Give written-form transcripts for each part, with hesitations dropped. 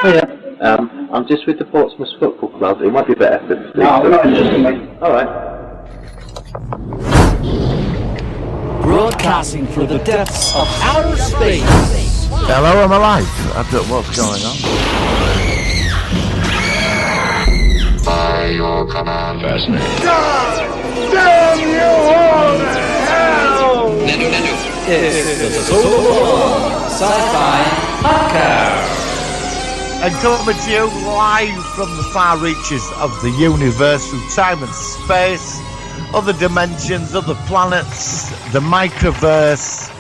Oh yeah. I'm just with the Portsmouth Football Club. It might be better for Steve. No, we're not interested, mate. Alright. Broadcasting from the depths of outer space. Hello, I'm alive. I don't know what's going on. By your command. Fascinating. God damn you all to hell! It's the Sci-Fi Podcast. And coming to you live from the far reaches of the universe, through time and space, other dimensions, other planets, the microverse.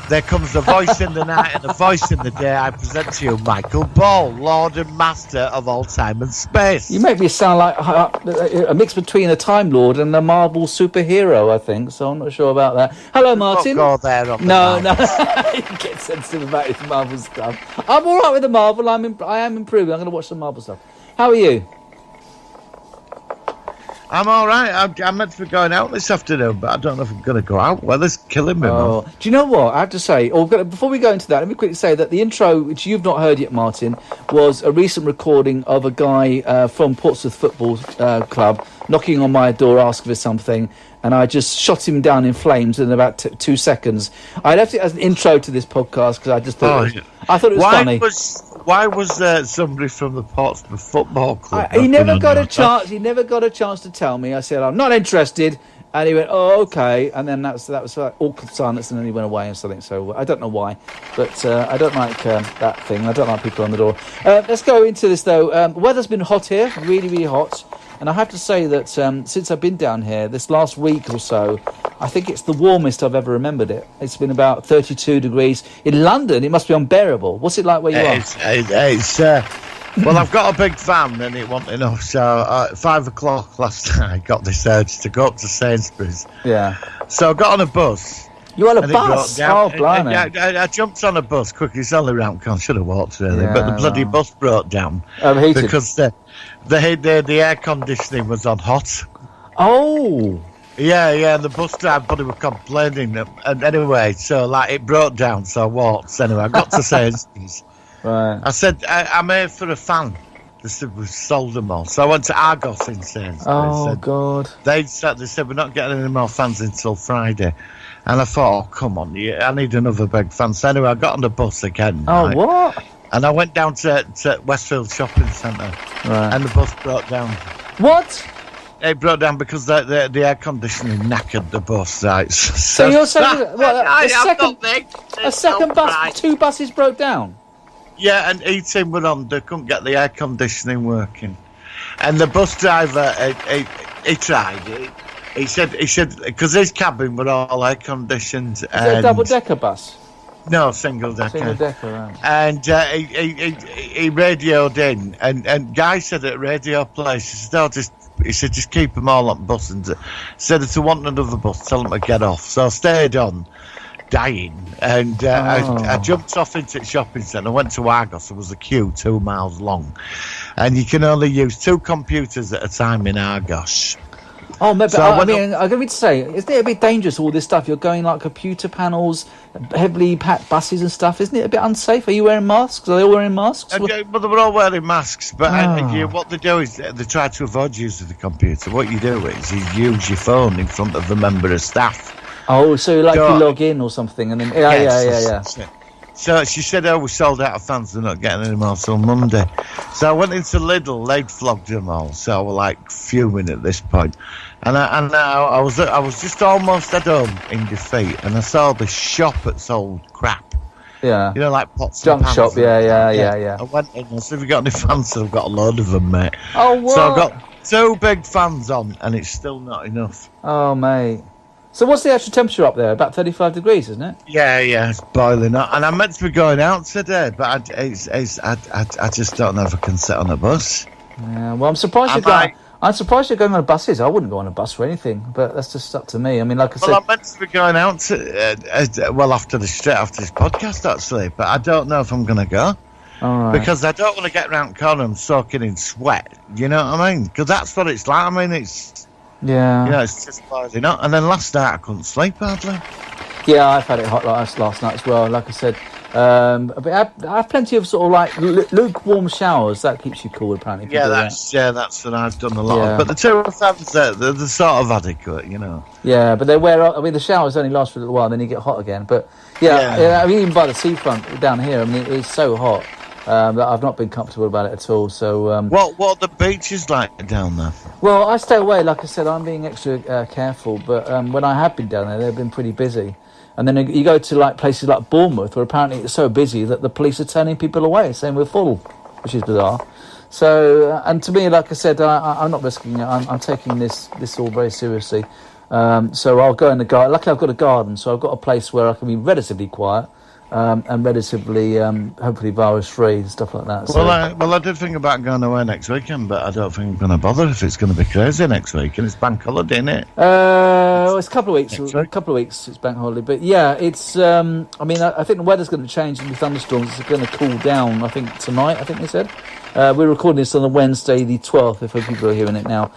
There comes the voice in the night and the voice in the day. I present to you Michael Ball, Lord and Master of all time and space. You make me sound like a mix between a Time Lord and a Marvel superhero, I think, so I'm not sure about that. Hello, Martin. Don't go there on No. You get sensitive about his Marvel stuff. I'm all right with the Marvel. I am improving. I'm going to watch some Marvel stuff. How are you? I'm all right. I'm meant to be going out this afternoon, but I don't know if I'm going to go out. Weather's killing me, man. Do you know what? I have to say, before we go into that, let me quickly say that the intro, which you've not heard yet, Martin, was a recent recording of a guy from Portsmouth Football Club knocking on my door asking for something, and I just shot him down in flames in about 2 seconds. I left it as an intro to this podcast because I just thought I thought it was funny. Why was somebody from the Portsmouth Football Club? He never got a chance. He never got a chance to tell me. I said, I'm not interested. And he went, oh, okay. And then that was like awkward silence, and then he went away and something. So I don't know why, but I don't like that thing. I don't like people on the door. Let's go into this, though. The weather's been hot here, really, really hot. And I have to say that since I've been down here, this last week or so, I think it's the warmest I've ever remembered it. It's been about 32 degrees. In London, it must be unbearable. What's it like where you are? Well, I've got a big van and it wasn't enough. So at 5 o'clock last night, I got this urge to go up to Sainsbury's. Yeah. So I got on a bus. You on a bus? Oh, blimey. I jumped on a bus quickly. It's only round. I should have walked really, but the bloody bus broke down. Heated. Because the air conditioning was on hot. Oh. Yeah, the bus driver buddy was complaining. And anyway, so it broke down, so I walked. Anyway, I got to Sainsbury's. Right. I said, I'm here for a fan. They said, we've sold them all. So I went to Argos in Sainsbury's. Oh, God. They said, we're not getting any more fans until Friday. And I thought, oh, come on, I need another big fan. So anyway, I got on the bus again. Oh, right? What? And I went down to Westfield Shopping Centre. Right. And the bus broke down. What? It broke down because the air conditioning knackered the bus, right? So you're saying a second bus, 2 buses broke down? Yeah, and heating were on. They couldn't get the air conditioning working. And the bus driver, he tried it. He said, because his cabin were all air conditioned. Is it a double-decker bus? No, single-decker. Single-decker, right. And he radioed in, and Guy said at radio place, he said, just keep them all on bus. And said, if they want another bus, tell them to get off. So I stayed on, dying, and I jumped off into the shopping centre. I went to Argos. There was a queue 2 miles long, and you can only use 2 computers at a time in Argos. Oh, but so I'm going to say, isn't it a bit dangerous, all this stuff? You're going like computer panels, heavily packed buses and stuff. Isn't it a bit unsafe? Are you wearing masks? Are they all wearing masks? Well, they were all wearing masks, but what they do is they try to avoid using the computer. What you do is you use your phone in front of a member of staff. Oh, so you log in or something, and then yeah. So she said, we sold out of fans, they're not getting any more till Monday. So I went into Lidl, they'd flogged them all, so I was fuming at this point. And I was just almost at home in defeat, and I saw the shop that sold crap. Yeah. You know, like pots junk and pans. Shop, yeah. I went in and said, have you got any fans? So I've got a load of them, mate. Oh, what? So I've got 2 big fans on, and it's still not enough. Oh, mate. So what's the actual temperature up there? About 35 degrees, isn't it? Yeah, it's boiling up. And I'm meant to be going out today, but I just don't know if I can sit on a bus. Yeah, well, I'm surprised you're going on buses. I wouldn't go on a bus for anything, but that's just up to me. I mean, like I said... Well, I'm meant to be going out straight after this podcast, actually, but I don't know if I'm going to go. All right. Because I don't want to get round the corner and soaking in sweat. You know what I mean? Because that's what it's like. I mean, it's... Yeah. You know, it's just boiling up. And then last night I couldn't sleep hardly. Yeah, I've had it hot last night as well. Like I said, But I have plenty of sort of like lukewarm showers. That keeps you cool, apparently. Yeah, that's what I've done a lot of. But the two fans, they're sort of adequate, you know. Yeah, but they wear off. I mean, the showers only last for a little while, then you get hot again. But yeah, I mean, even by the seafront down here, I mean, it's so hot that I've not been comfortable about it at all. So, what are the beaches like down there? Well, I stay away. Like I said, I'm being extra careful. But when I have been down there, they've been pretty busy. And then you go to like places like Bournemouth, where apparently it's so busy that the police are turning people away, saying we're full, which is bizarre. So, and to me, like I said, I'm not risking it. I'm taking this all very seriously. So I'll go in the garden. Luckily, I've got a garden, so I've got a place where I can be relatively quiet and relatively, hopefully, virus-free and stuff like that. So. Well, I did think about going away next weekend, but I don't think I'm going to bother if it's going to be crazy next week, and it's bank holiday, isn't it? Well, it's a couple of weeks. A couple of weeks. It's bank holiday, but yeah, it's. I mean, I think the weather's going to change and the thunderstorms. It's going to cool down. I think tonight. I think they said. We're recording this on the Wednesday, the 12th. If people are hearing it now,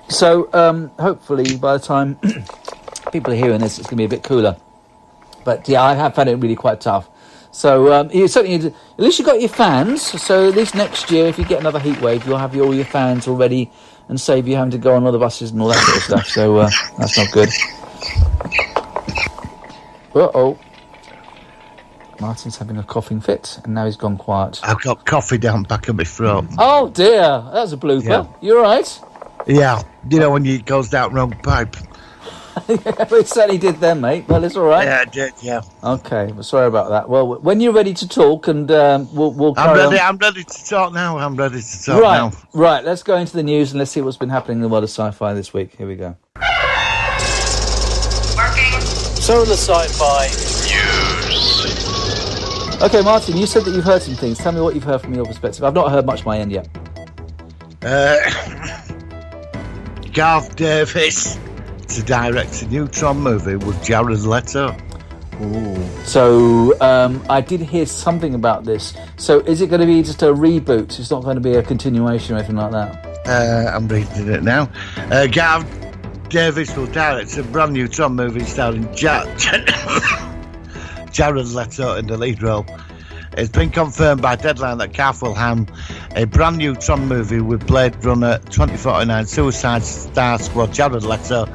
so hopefully by the time people are hearing this, it's going to be a bit cooler. But yeah, I have found it really quite tough. So you certainly need to, at least you've got your fans. So at least next year, if you get another heat wave, you'll have all your fans already and save you having to go on other buses and all that sort of stuff. So that's not good. Uh-oh. Martin's having a coughing fit, and now he's gone quiet. I've got coffee down back of my throat. Oh dear, that's a blooper. Yeah. You all right? Yeah, you know when it goes down wrong pipe. Yeah, we certainly did then, mate. Well, it's all right. Yeah, I did, yeah. Okay, well, sorry about that. Well, when you're ready to talk, and we'll carry on. I'm ready to talk now. Now. Right, let's go into the news and let's see what's been happening in the world of sci-fi this week. Here we go. Working. So the sci-fi news. Okay, Martin, you said that you've heard some things. Tell me what you've heard from your perspective. I've not heard much my end yet. Garth Davis to direct a new Tron movie with Jared Leto. Ooh. So I did hear something about this. So is it going to be just a reboot? It's not going to be a continuation or anything like that? I'm reading it now. Garth Davis will direct a brand new Tron movie starring Jared Leto in the lead role. It's been confirmed by Deadline that Garth will have a brand new Tron movie with Blade Runner 2049 Suicide Star Squad Jared Leto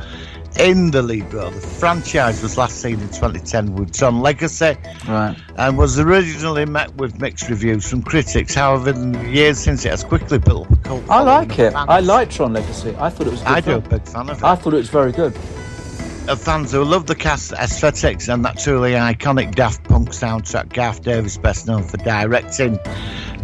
in the lead role. The franchise was last seen in 2010 with Tron Legacy, right, and was originally met with mixed reviews from critics. However, in the years since, it has quickly built up a cult following. I like it. I like Tron Legacy. I thought it was good. I do a big fan of it. I thought it was very good. Fans who love the cast aesthetics and that truly iconic Daft Punk soundtrack. Garth Davis, best known for directing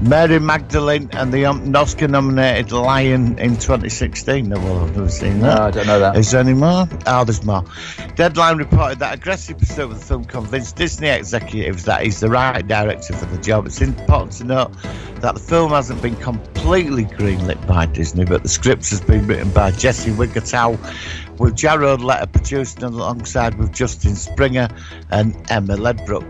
Mary Magdalene and the Oscar-nominated Lion in 2016. No, well, I've never seen that. No, I don't know that. Is there any more? Oh, there's more. Deadline reported that aggressive pursuit of the film convinced Disney executives that he's the right director for the job. It's important to note that the film hasn't been completely greenlit by Disney, but the script has been written by Jesse Wigatow, with Jared Leto producing alongside with Justin Springer and Emma Ledbrook.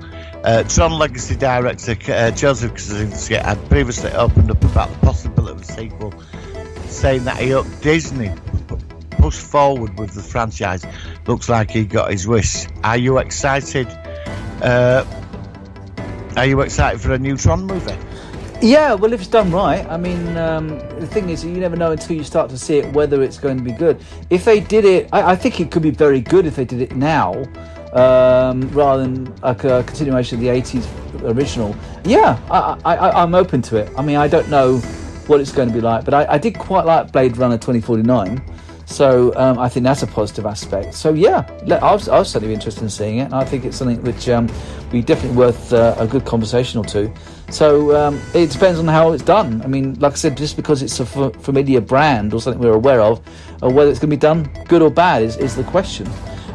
Tron Legacy director Joseph Kosinski had previously opened up about the possibility of a sequel, saying that he hoped Disney push forward with the franchise. Looks like he got his wish. Are you excited? Are you excited for a new Tron movie? Yeah, well, if it's done right. I mean, the thing is, you never know until you start to see it whether it's going to be good. If they did it, I think it could be very good if they did it now, rather than like a continuation of the 80s original. Yeah, I'm open to it. I mean, I don't know what it's going to be like, but I did quite like Blade Runner 2049. So I think that's a positive aspect. So yeah, I'll certainly be interested in seeing it, and I think it's something which be definitely worth a good conversation or two. So it depends on how it's done. I mean, like I said, just because it's a familiar brand or something we're aware of, or whether it's going to be done good or bad is the question.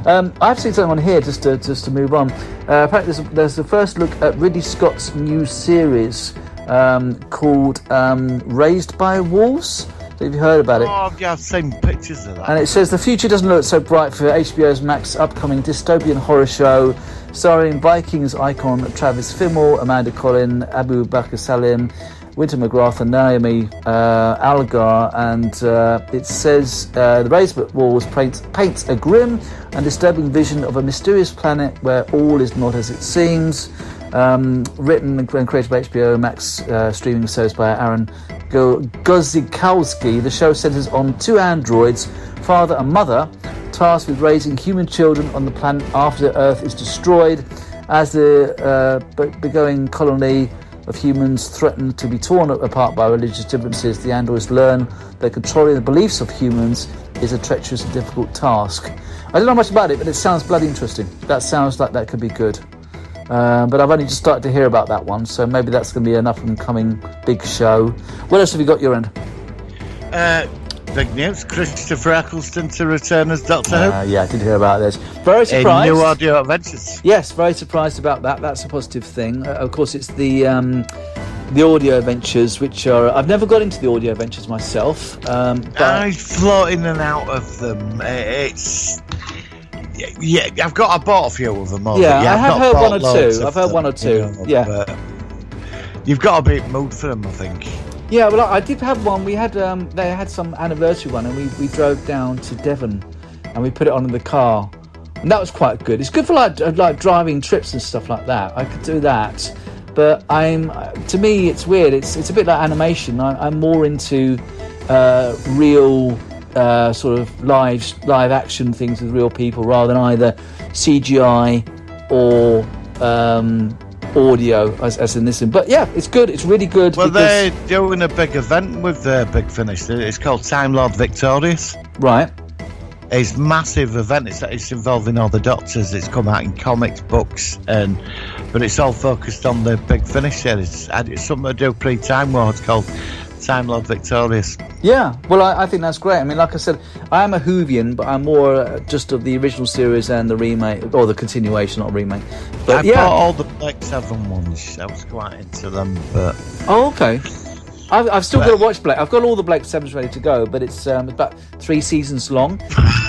I've seen something on here just to move on. Apparently there's the first look at Ridley Scott's new series called Raised by Wolves. Have you heard about it? Oh, yeah, I've seen pictures of that. And it says the future doesn't look so bright for HBO's Max upcoming dystopian horror show, starring Vikings icon Travis Fimmel, Amanda Collin, Abu Bakr Salim, Winter McGrath, and Naomi Algar. And it says the Raised by Wolves paints a grim and disturbing vision of a mysterious planet where all is not as it seems. Written and created by HBO Max streaming service by Aaron Guzikowski. The show centers on two androids, father and mother, tasked with raising human children on the planet after Earth is destroyed. As the begoing colony of humans threaten to be torn apart by religious differences, the androids learn that controlling the beliefs of humans is a treacherous and difficult task. I don't know much about it, but it sounds bloody interesting. That sounds like that could be good. But I've only just started to hear about that one, so maybe that's going to be an up-and-coming big show. What else have you got your end? Big news, Christopher Eccleston to return as Doctor Who. Yeah, I did hear about this. Very surprised. In New Audio Adventures. Yes, very surprised about that. That's a positive thing. Of course, it's the audio adventures, which are... I've never got into the audio adventures myself. But I float in and out of them. It's... Yeah, I bought a few of them. I have heard one or two. I've heard one or two. You know, you've got to be in the mood for them, I think. Yeah, well, I did have one. We had they had some anniversary one, and we drove down to Devon, and we put it on in the car, and that was quite good. It's good for like driving trips and stuff like that. I could do that, but to me it's weird. It's a bit like animation. I'm more into real sort of live action things with real people rather than either CGI or audio as in this. But yeah, it's good. It's really good. Well, they're doing a big event with Big Finish. It's called Time Lord Victorious. Right. It's a massive event. It's involving all the Doctors. It's come out in comics, books, but it's all focused on the Big Finish series. It's something to do pre-Time War. It's called Time Lord Victorious. Yeah, well, I think that's great. I mean, like I said, I am a Whovian, but I'm more just of the original series and the remake, or the continuation, not remake. But I bought all the Black 7 ones. I was quite into them, but... Oh, okay. I've still got to watch Black. I've got all the Black 7s ready to go, but it's about 3 seasons long.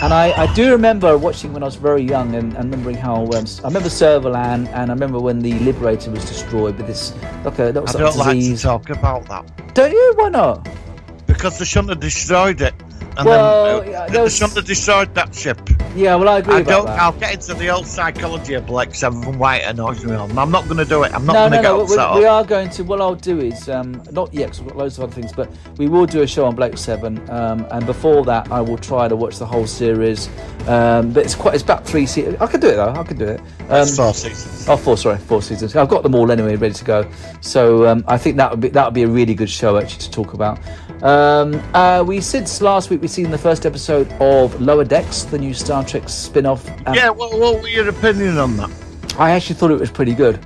And I do remember watching when I was very young and remembering how... I remember Servalan, and I remember when the Liberator was destroyed with this... I don't like to talk about that. Don't you? Why not? Because they shouldn't have destroyed it. And they shouldn't have destroyed that ship. Yeah, well, I agree about that. I'll get into the old psychology of Black 7 White annoys me. I'm not going to do it. I'm not going to get upset. We are going to... What I'll do is... not yet, because I've got loads of other things, but we will do a show on Black 7. And before that, I will try to watch the whole series. But it's about 3 seasons. I can do it, though. I can do it. It's 4 seasons. Oh, 4 seasons. I've got them all anyway, ready to go. So I think that would be a really good show, actually, to talk about. We said last week we've seen the first episode of Lower Decks, the new Star Trek spin-off. What were your opinion on that? I actually thought it was pretty good.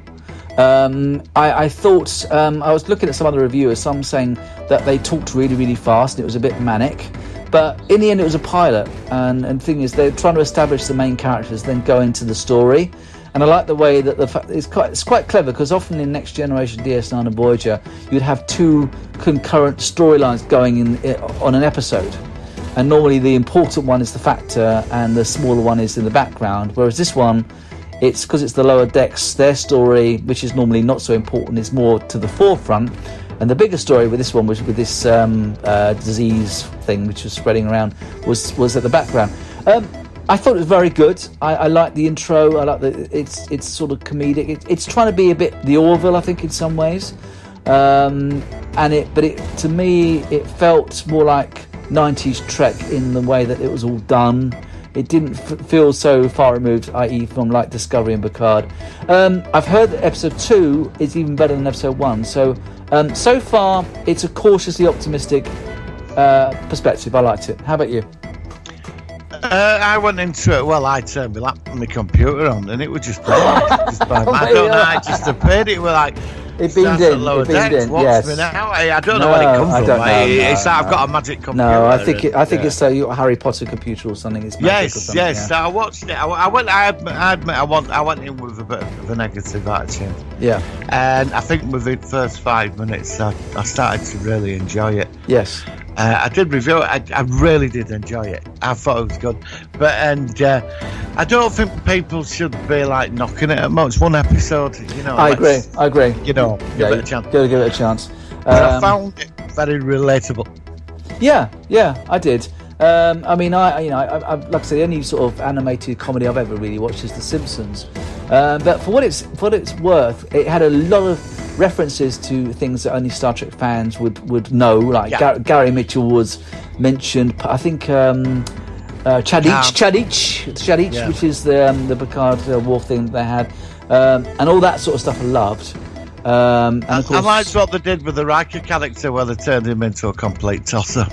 I thought I was looking at some other reviewers, some saying that they talked really, really fast and it was a bit manic. But in the end, it was a pilot, and the thing is, they're trying to establish the main characters, then go into the story. And I like the way that it's quite clever, because often in Next Generation, DS9 and Voyager, you'd have 2 concurrent storylines going on an episode. And normally the important one is the Factor and the smaller one is in the background. Whereas this one, it's because it's the Lower Decks, their story, which is normally not so important, is more to the forefront. And the bigger story with this one was with this disease thing which was spreading around was at the background. I thought it was very good. I like the intro. I like it's sort of comedic. It's trying to be a bit the Orville, I think, in some ways. But to me, it felt more like 90s Trek in the way that it was all done. It didn't feel so far removed, i.e. from like Discovery and Picard. I've heard that episode 2 is even better than episode 1. So far, it's a cautiously optimistic perspective. I liked it. How about you? I went into it. Well, I turned my computer on, and it was just blank. I don't know. I just appeared. It was like it beamed in. It beamed in. Yes. I don't know where it comes from. It's like I've got a magic computer. No, I think it's a Harry Potter computer or something. It's magic or something. Yes. So I watched it. I went. I admit. I went in with a bit of a negative attitude. Yeah. And I think within the first 5 minutes, I started to really enjoy it. Yes. I did review it. I really did enjoy it. I thought it was good, I don't think people should be like knocking it at most. One episode, I agree. Give it a chance. Gotta give it a chance. I found it very relatable. Yeah, I did. I like I said, the only sort of animated comedy I've ever really watched is The Simpsons. But for what it's worth, it had a lot of references to things that only Star Trek fans would know. Like Gary Mitchell was mentioned. I think Chadich, which is the Picard War thing they had, and all that sort of stuff I loved. And of course, I liked what they did with the Riker character, where they turned him into a complete tosser.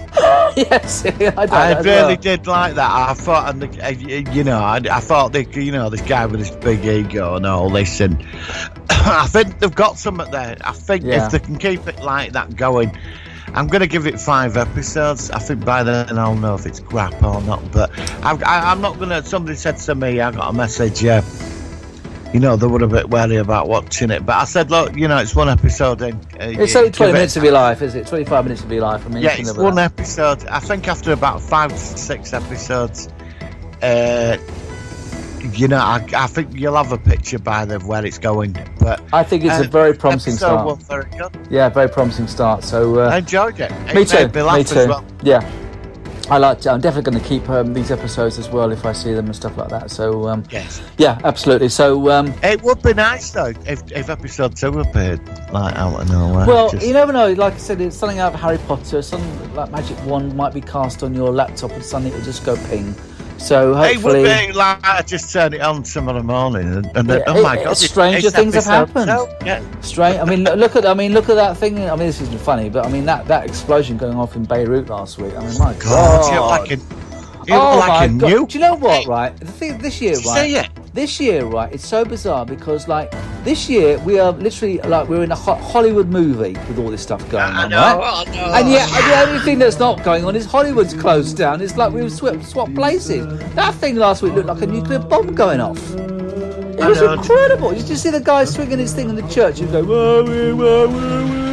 Yes, I really did like that. I thought, I thought this guy with this big ego and all this, and I think they've got something there. I think if they can keep it like that going, I'm going to give it 5 episodes. I think by then I'll know if it's crap or not. But I'm not going to. Somebody said to me, I got a message. They were a bit wary about watching it, but I said, look, it's 1 episode in. It's only 20 minutes of your life, is it? 25 minutes of your life. I mean, yeah, it's 1 episode. I think after about 5 to 6 episodes, I think you'll have a picture by then where it's going. But I think it's a very promising start. Was very good. Yeah, very promising start. So I enjoyed it. Me too. Me too. As well. Yeah. I liked it. I'm definitely going to keep these episodes as well if I see them and stuff like that. So yes, yeah, absolutely. So it would be nice though if episode 2 appeared like out of nowhere. Well, you never know. Like I said, it's something out of Harry Potter. Something like Magic Wand might be cast on your laptop and suddenly it'll just go ping. So hopefully, it would be like I just turn it on tomorrow morning, and oh my god, stranger things have happened. Yeah, strange. I mean, look at that thing. I mean, this isn't funny, but I mean that explosion going off in Beirut last week. I mean, my god, you're like a nuke. Do you know what? Right, the thing this year, right? Say it. This year, right, it's so bizarre because, like, this year we are literally like we're in a Hollywood movie with all this stuff going on, right? And yet, the only thing that's not going on is Hollywood's closed down. It's like we've swapped places. That thing last week looked like a nuclear bomb going off. It was incredible. You just see the guy swinging his thing in the church. You go, whoa, whoa, whoa, whoa.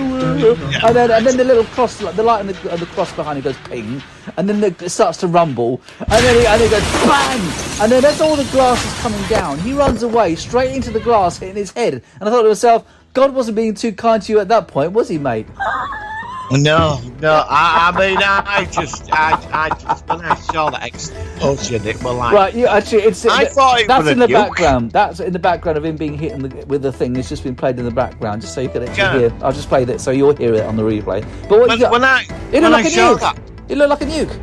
And then the little cross, like the light on the cross behind it goes ping, and then it starts to rumble, and then it goes bang, and then as all the glass is coming down, he runs away straight into the glass, hitting his head. And I thought to myself, God wasn't being too kind to you at that point, was he, mate? No. I just when I saw that explosion, it was like right. I thought it was in the nuke. background. That's in the background of him being hit with the thing. It's just been played in the background, just so you can actually hear. I'll just play that so you'll hear it on the replay. But it looked like a nuke.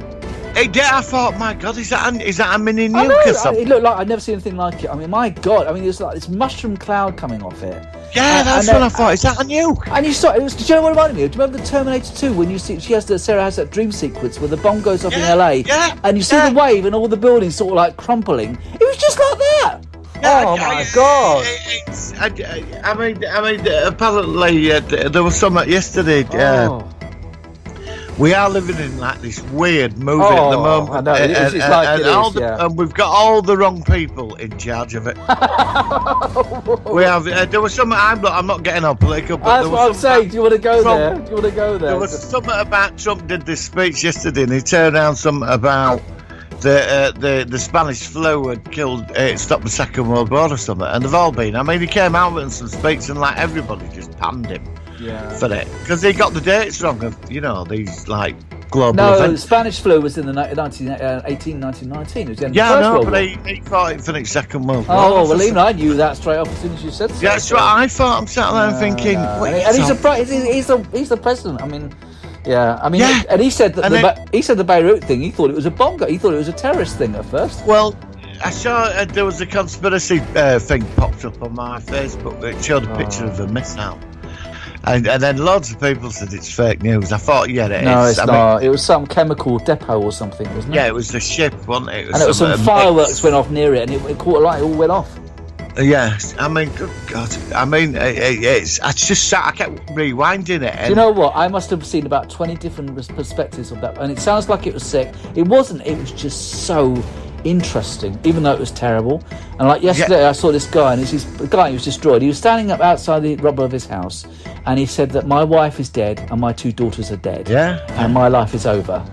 It did. I thought, my God, is that a mini nuke or something? It looked like I'd never seen anything like it. I mean, my God. I mean, there's like this mushroom cloud coming off it. Yeah, that's what I thought. Is that a nuke? And you saw it was. Do you know what it reminded me of? Do you remember the Terminator 2 when you see Sarah has that dream sequence where the bomb goes off in LA, and you see the wave and all the buildings sort of like crumpling? It was just like that. Oh my God! I mean, apparently there was something yesterday. We are living in like this weird movie at the moment, I know. And we've got all the wrong people in charge of it. We have. There was something. I'm not getting on political, but that's what I'm saying. Do you want to go there? There was something about Trump did this speech yesterday, and he turned around something about the Spanish flu had killed, stopped the Second World War or something, and they've all been. I mean, he came out with some speech, and like everybody just panned him. For it, because he got the dates wrong of these like global events. The Spanish flu was in the 1919. It was the end of the First World War. He fought it for the Second World War. Oh well, even I knew that straight off as soon as you said so. Yeah, that's what I thought. I'm sat there thinking, and he's the president. I mean, and he said that he said the Beirut thing. He thought it was a bomb. He thought it was a terrorist thing at first. Well, I saw there was a conspiracy thing popped up on my Facebook that showed a picture of a missile. And then loads of people said it's fake news. I thought, it is. No, it's not. It was some chemical depot or something, wasn't it? Yeah, it was the ship, wasn't it? And it was some fireworks went off near it, and it caught a light. It all went off. Yes, I mean, good God. I mean, it's. I kept rewinding it. Do you know what? I must have seen about 20 different perspectives of that, and it sounds like it was sick. It wasn't. It was just so interesting, even though it was terrible. And like yesterday, I saw this guy, and the guy who was destroyed. He was standing up outside the rubble of his house, and he said that my wife is dead and my 2 daughters are dead. And my life is over.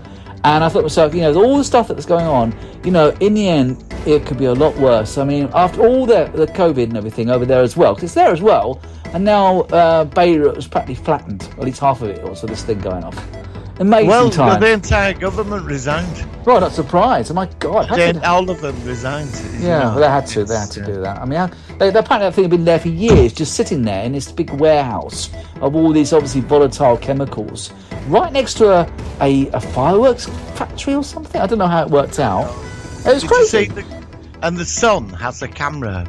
And I thought to myself, all the stuff that's going on, in the end, it could be a lot worse. I mean, after all the COVID and everything over there as well, because it's there as well, and now Beirut was practically flattened, at least half of it, also this thing going off. Amazing time. Well, the entire government resigned. Well, not surprised. Oh my God! All of them resigned. Yeah, well, they had to do that. I mean, Apparently that thing had been there for years, just sitting there in this big warehouse of all these obviously volatile chemicals, right next to a fireworks factory or something. I don't know how it worked out. It was Did crazy. you see and the Sun has a camera.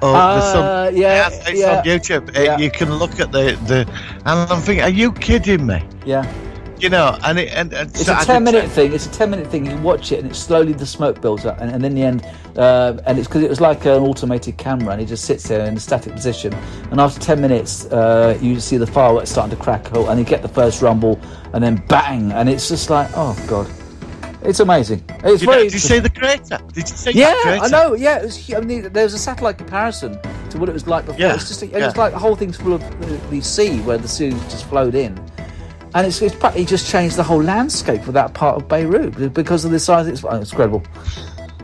The Sun. Yeah, It's yeah, on YouTube. yeah. You can look at the. And I'm thinking, are you kidding me? Yeah. You know, and It's a 10-minute thing. It's a 10-minute thing. You watch it, and it's slowly the smoke builds up, and in the end, and it's because it was like an automated camera, and it just sits there in a static position. And after 10 minutes, you see the fireworks starting to crackle, and you get the first rumble, and then bang, and it's just like, oh god, it's amazing. It's very. Did you see the crater? Did you see Yeah, that crater? I know. Yeah, it was, I mean, there was a satellite comparison to what it was like before. Yeah, It's just, it's like the whole thing's full of the sea, where the sea just flowed in. And it's practically just changed the whole landscape of that part of Beirut because of the size. It's incredible.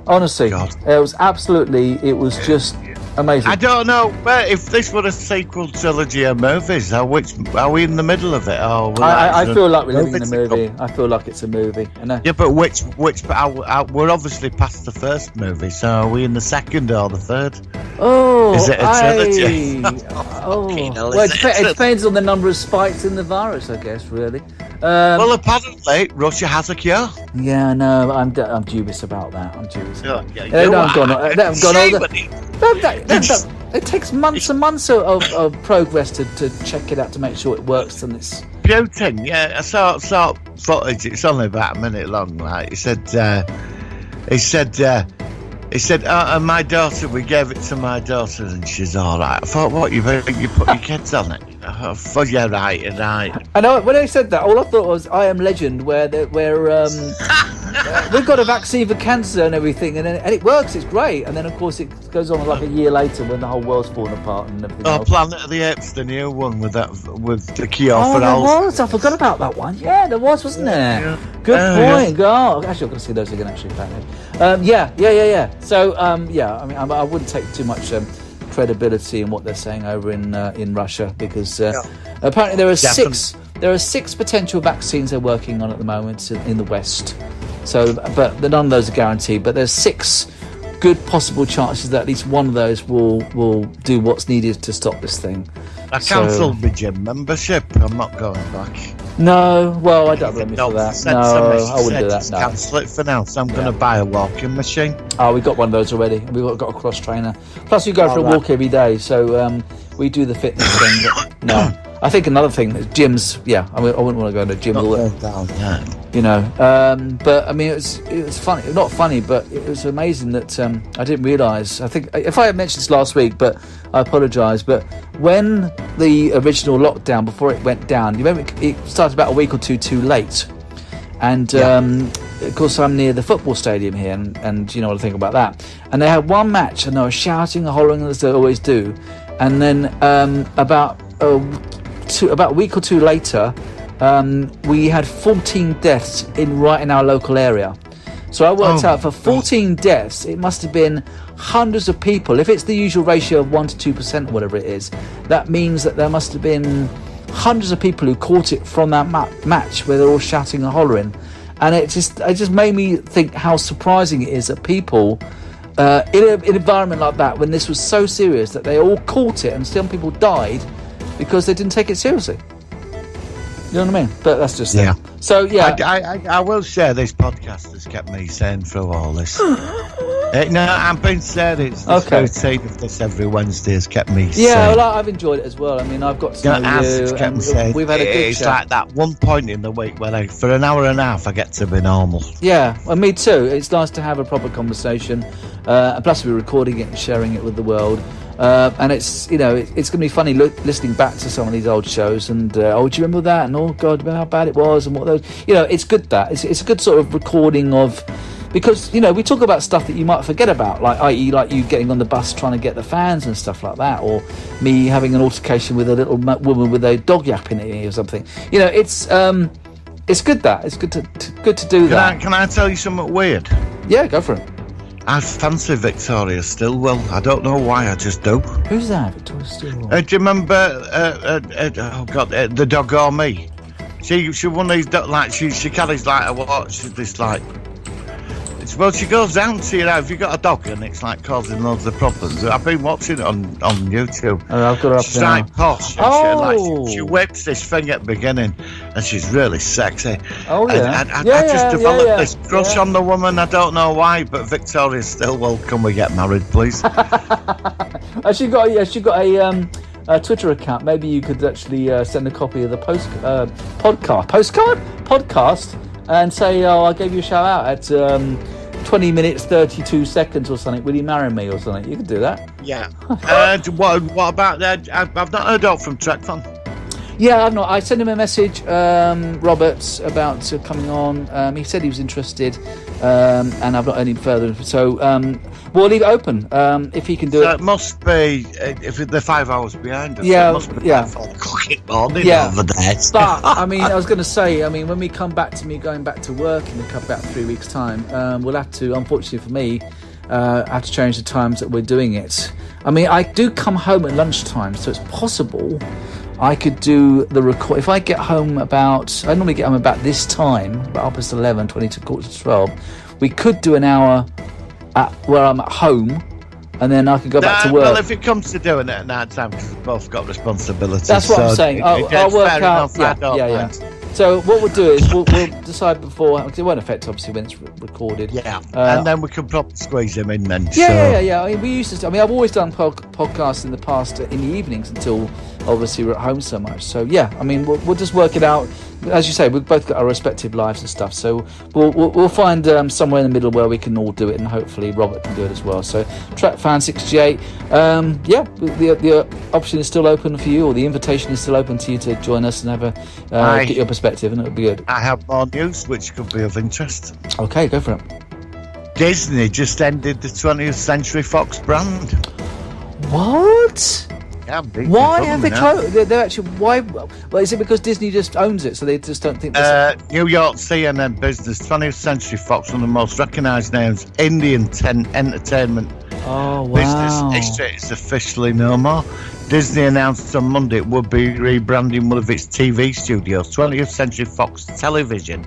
Honestly, God. it was just amazing. I don't know, but if this were a sequel trilogy of movies, are we in the middle of it? I feel like we're living in a movie. I feel like it's a movie. Yeah, but which? We're obviously past the first movie, so are we in the second or the third? Oh, Is it a trilogy? Well, it depends on the number of spikes in the virus, I guess. Really. Well, apparently Russia has a cure. Yeah, no, I'm dubious about that. I'm dubious. They haven't gone it takes months and months of progress to check it out to make sure it works, and it's Putin. Yeah, I saw footage. It's only about a minute long. Right? He said, my daughter, we gave it to my daughter and she's all right. I thought, what, you put your kids on it? I thought, yeah, right. I know, when I said that, all I thought was I Am Legend, where we've got a vaccine for cancer and everything, and it works, it's great. And then, of course, it goes on like a year later when the whole world's fallen apart and everything else. Planet of the Apes, the new one with the cure for there Alzheimer's. was. I forgot about that one. Yeah, there was, wasn't there? Yeah. Good point. Oh, actually, I'm going to see those again, actually, apparently. Yeah. So, I mean, I wouldn't take too much credibility in what they're saying over in Russia, because apparently there are six potential vaccines they're working on at the moment in the West. So, but none of those are guaranteed. But there's 6 good possible chances that at least one of those will do what's needed to stop this thing. I cancelled my gym membership. I'm not going back. No, well, I don't blame you for that. No, I wouldn't do that. No. Cancel it for now. So I'm going to buy a walking machine. Oh, we got one of those already. We've got a cross trainer. Plus, we go for a walk every day, so we do the fitness thing. But no, I think another thing is gyms. Yeah, I wouldn't want to go to a gym all the you know. But I mean, it was funny. Not funny, but it was amazing that I didn't realise. I think if I had mentioned this last week, but I apologise. But when the original lockdown, before it went down, you remember it started about a week or two too late, and of course I'm near the football stadium here, and you know what I think about that. And they had one match, and they were shouting and hollering as they always do, and then about a week or two later, we had 14 deaths right in our local area. So I worked out for 14 deaths, it must have been hundreds of people. If it's the usual ratio of 1 to 2% or whatever it is, that means that there must have been hundreds of people who caught it from that match where they're all shouting and hollering. And it just made me think how surprising it is that people in an environment like that, when this was so serious, that they all caught it and some people died because they didn't take it seriously. You know what I mean? But that's just it. So yeah, I will share this podcast has kept me sane through all this. No, I'm being serious. This routine of this every Wednesday has kept me sane. Yeah, well, I've enjoyed it as well. I mean, I've got to know you, and we've had a good It's chat. like that one point in the week where for an hour and a half I get to be normal. Yeah, well, me too. It's nice to have a proper conversation. Plus, we're recording it and sharing it with the world. And it's going to be funny listening back to some of these old shows and do you remember that, and oh god, how bad it was, and what those, it's good that it's a good sort of recording of, because we talk about stuff that you might forget about, like i.e. like you getting on the bus trying to get the fans and stuff like that, or me having an altercation with a little woman with a dog yapping at me or something. It's good that it's good to do that. Can I tell you something weird? Yeah, go for it. I fancy Victoria Stilwell. I don't know why, I just do. Who's that, Victoria Stilwell? Do you remember, the dog or me? She one of these, like, she carries like a watch, this like, Well, she goes down to, if you've got a dog and it's like causing loads of problems. I've been watching it on YouTube. Oh, I've got her up She's there. like posh. And Oh. she whips this thing at the beginning and she's really sexy. Oh, yeah. And I just developed this crush yeah. on the woman. I don't know why, but Victoria's still, well, can we get married, please? Has she got a Twitter account? Maybe you could actually send a copy of the podcast, and say, "Oh, I gave you a shout out at 20 minutes 32 seconds or something. Will you marry me or something?" You could do that. Yeah. What about that? I've not heard out from Trekfan. Yeah, I've not. I sent him a message, Roberts, about coming on. He said he was interested, and I've not heard any further. So we'll leave it open. If he can do it. It must be, if they're 5 hours behind us, Yeah, it must be yeah. 4 o'clock in the morning Yeah. over there. But, I mean, I was going to say, when we come back to me going back to work in about 3 weeks' time, we'll have to, unfortunately for me, have to change the times that we're doing it. I mean, I do come home at lunchtime, so it's possible I could do the record. If I get home I normally get home about this time, about 11:30, 20 to quarter to 12. We could do an hour where I'm at home, and then I could go back to work. Well, if it comes to doing it at night time, because we've both got responsibilities. That's what I'm saying. I'll work out. Yeah. So what we'll do is we'll decide before, because it won't affect obviously when it's recorded. Yeah, and then we can probably squeeze him in then. Yeah. I mean, we used to. I've always done podcasts in the past in the evenings until obviously we're at home so much. So yeah, I mean, we'll just work it out. As you say, we've both got our respective lives and stuff. So we'll find somewhere in the middle where we can all do it, and hopefully Robert can do it as well. So TrackFan68, the option is still open for you, or the invitation is still open to you to join us and have get your perspective, and it'll be good. I have more news which could be of interest. Okay, go for it. Disney just ended the 20th Century Fox brand. What? Yeah, why have they closed? They're actually why? Well, is it because Disney just owns it, so they just don't think? New York CNN Business, 20th Century Fox, one of the most recognised names in the entertainment business history, is officially no more. Disney announced on Monday it would be rebranding one of its TV studios, 20th Century Fox Television,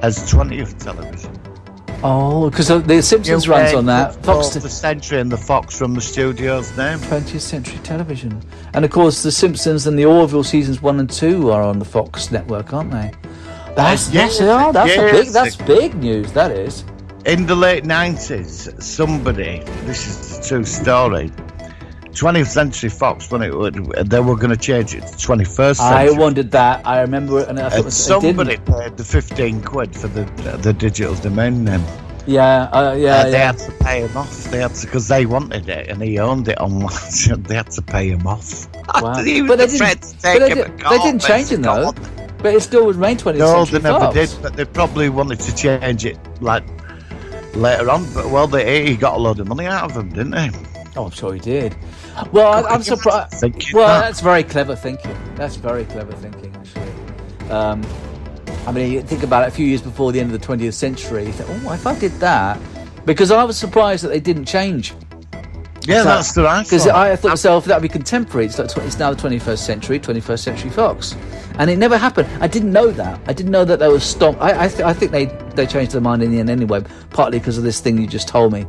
as 20th Television. Oh, because the Simpsons runs on that. Fox the Century and the Fox from the studio's name. 20th Century Television. And of course, the Simpsons and the Orville seasons 1 and 2 are on the Fox network, aren't they? That's big news, that is. In the late 90s, somebody, this is the true story, 20th Century Fox, when they were going to change it to 21st Century. I wondered that. I remember it, and I thought somebody paid the 15 quid for the digital domain name. They had to pay him off. Because they wanted it and he owned it online. So they had to pay him off. Wow. They didn't change it though. But it still would remain 20th Century Fox. No, they never did. But they probably wanted to change it like later on. But he got a load of money out of them, didn't he? Oh, I'm sure he did. Well, I'm surprised. That's very clever thinking. That's very clever thinking, actually. I mean, you think about it, a few years before the end of the 20th century, you think, if I did that, because I was surprised that they didn't change. Yeah, that's the right. Because I thought to myself, that would be contemporary. It's now the 21st Century Fox. And it never happened. I didn't know that. I didn't know that they were stopped. I think they changed their mind in the end anyway, partly because of this thing you just told me.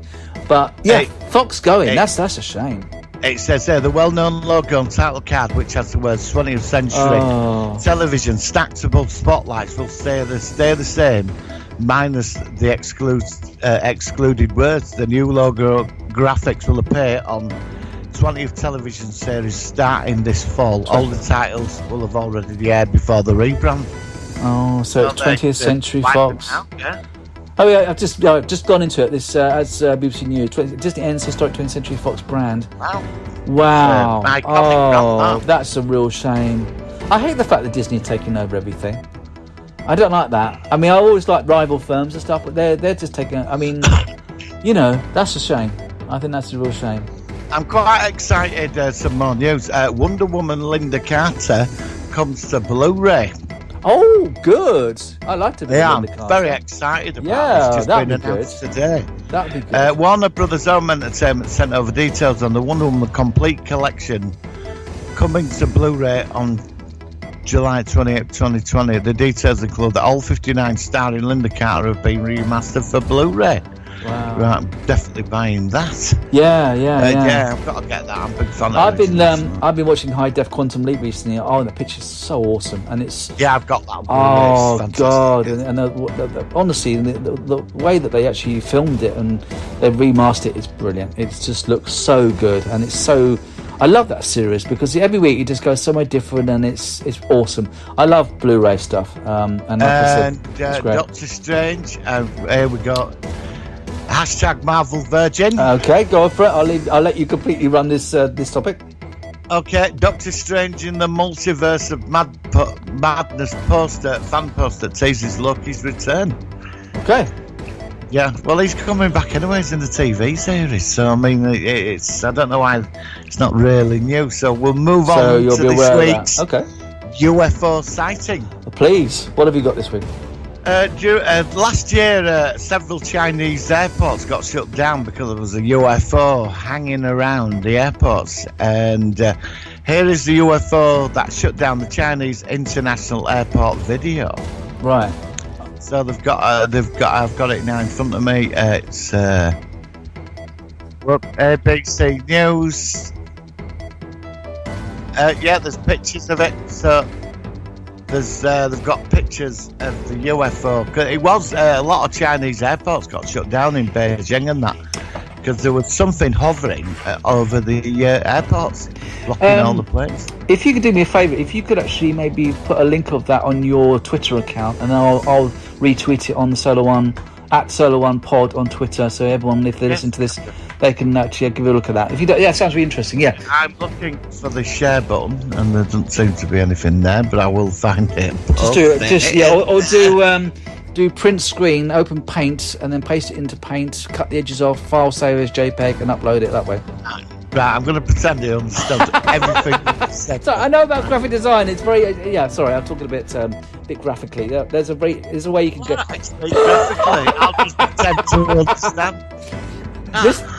But yeah, Fox going, that's a shame. It says there, the well-known logo and title card, which has the words 20th Century Television stacked above spotlights, will stay the same, minus the excluded words. The new logo graphics will appear on 20th television series starting this fall. All the titles will have already aired before the rebrand. Oh, so it's 20th Century Fox. Yeah. Oh yeah, I've just gone into it. This as BBC News, Disney ends historic 20th Century Fox brand. Wow. That's a real shame. I hate the fact that Disney are taking over everything. I don't like that. I mean, I always like rival firms and stuff, but they're just taking. I mean, that's a shame. I think that's a real shame. I'm quite excited. Some more news. Wonder Woman Linda Carter comes to Blu-ray. Oh, good. I like to be I'm very excited about this. Just been announced today. That'd be good. Warner Brothers Home Entertainment sent over details on the Wonder Woman Complete Collection coming to Blu-ray on July 28, 2020. The details include that all 59 starring Linda Carter have been remastered for Blu-ray. Wow. Right, I'm definitely buying that. Yeah. I've got to get that. I'm a big fan of I've been watching High Def Quantum Leap recently. Oh, the picture's so awesome, and it's I've got that. Oh God! And honestly, the way that they actually filmed it and they remastered it is brilliant. It just looks so good, and it's so. I love that series because every week it just goes somewhere different, and it's awesome. I love Blu-ray stuff. And like I said, it's great. Doctor Strange. Here we go. Hashtag Marvel Virgin. Okay, go for it. I'll let you completely run this topic. Okay, Doctor Strange in the Multiverse of Madness fan poster teases Loki's return. Okay. Yeah, well, he's coming back anyways in the TV series, so I mean, it's I don't know why it's not really new. So we'll move on to this week's UFO sighting. Please, what have you got this week? Last year, several Chinese airports got shut down because there was a UFO hanging around the airports. And here is the UFO that shut down the Chinese International Airport video. Right. So I've got it now in front of me. It's ABC News. There's pictures of it. So. They've got pictures of the UFO. It was a lot of Chinese airports got shut down in Beijing and that because there was something hovering over the airports, blocking all the planes. If you could do me a favour, if you could actually maybe put a link of that on your Twitter account, and I'll retweet it on the Solar One @Solar1Pod on Twitter, so everyone, if they listen to this, they can actually give a look at that. If you don't, it sounds really interesting. Yeah, I'm looking for the share button, and there doesn't seem to be anything there, but I will find it. Do print screen, open Paint, and then paste it into Paint. Cut the edges off, file save as JPEG, and upload it that way. Right, I'm going to pretend I understand everything you said. So I know about graphic design. It's very Sorry, I'm talking a bit graphically. There's a way you can get. Graphically, I'll just pretend to understand.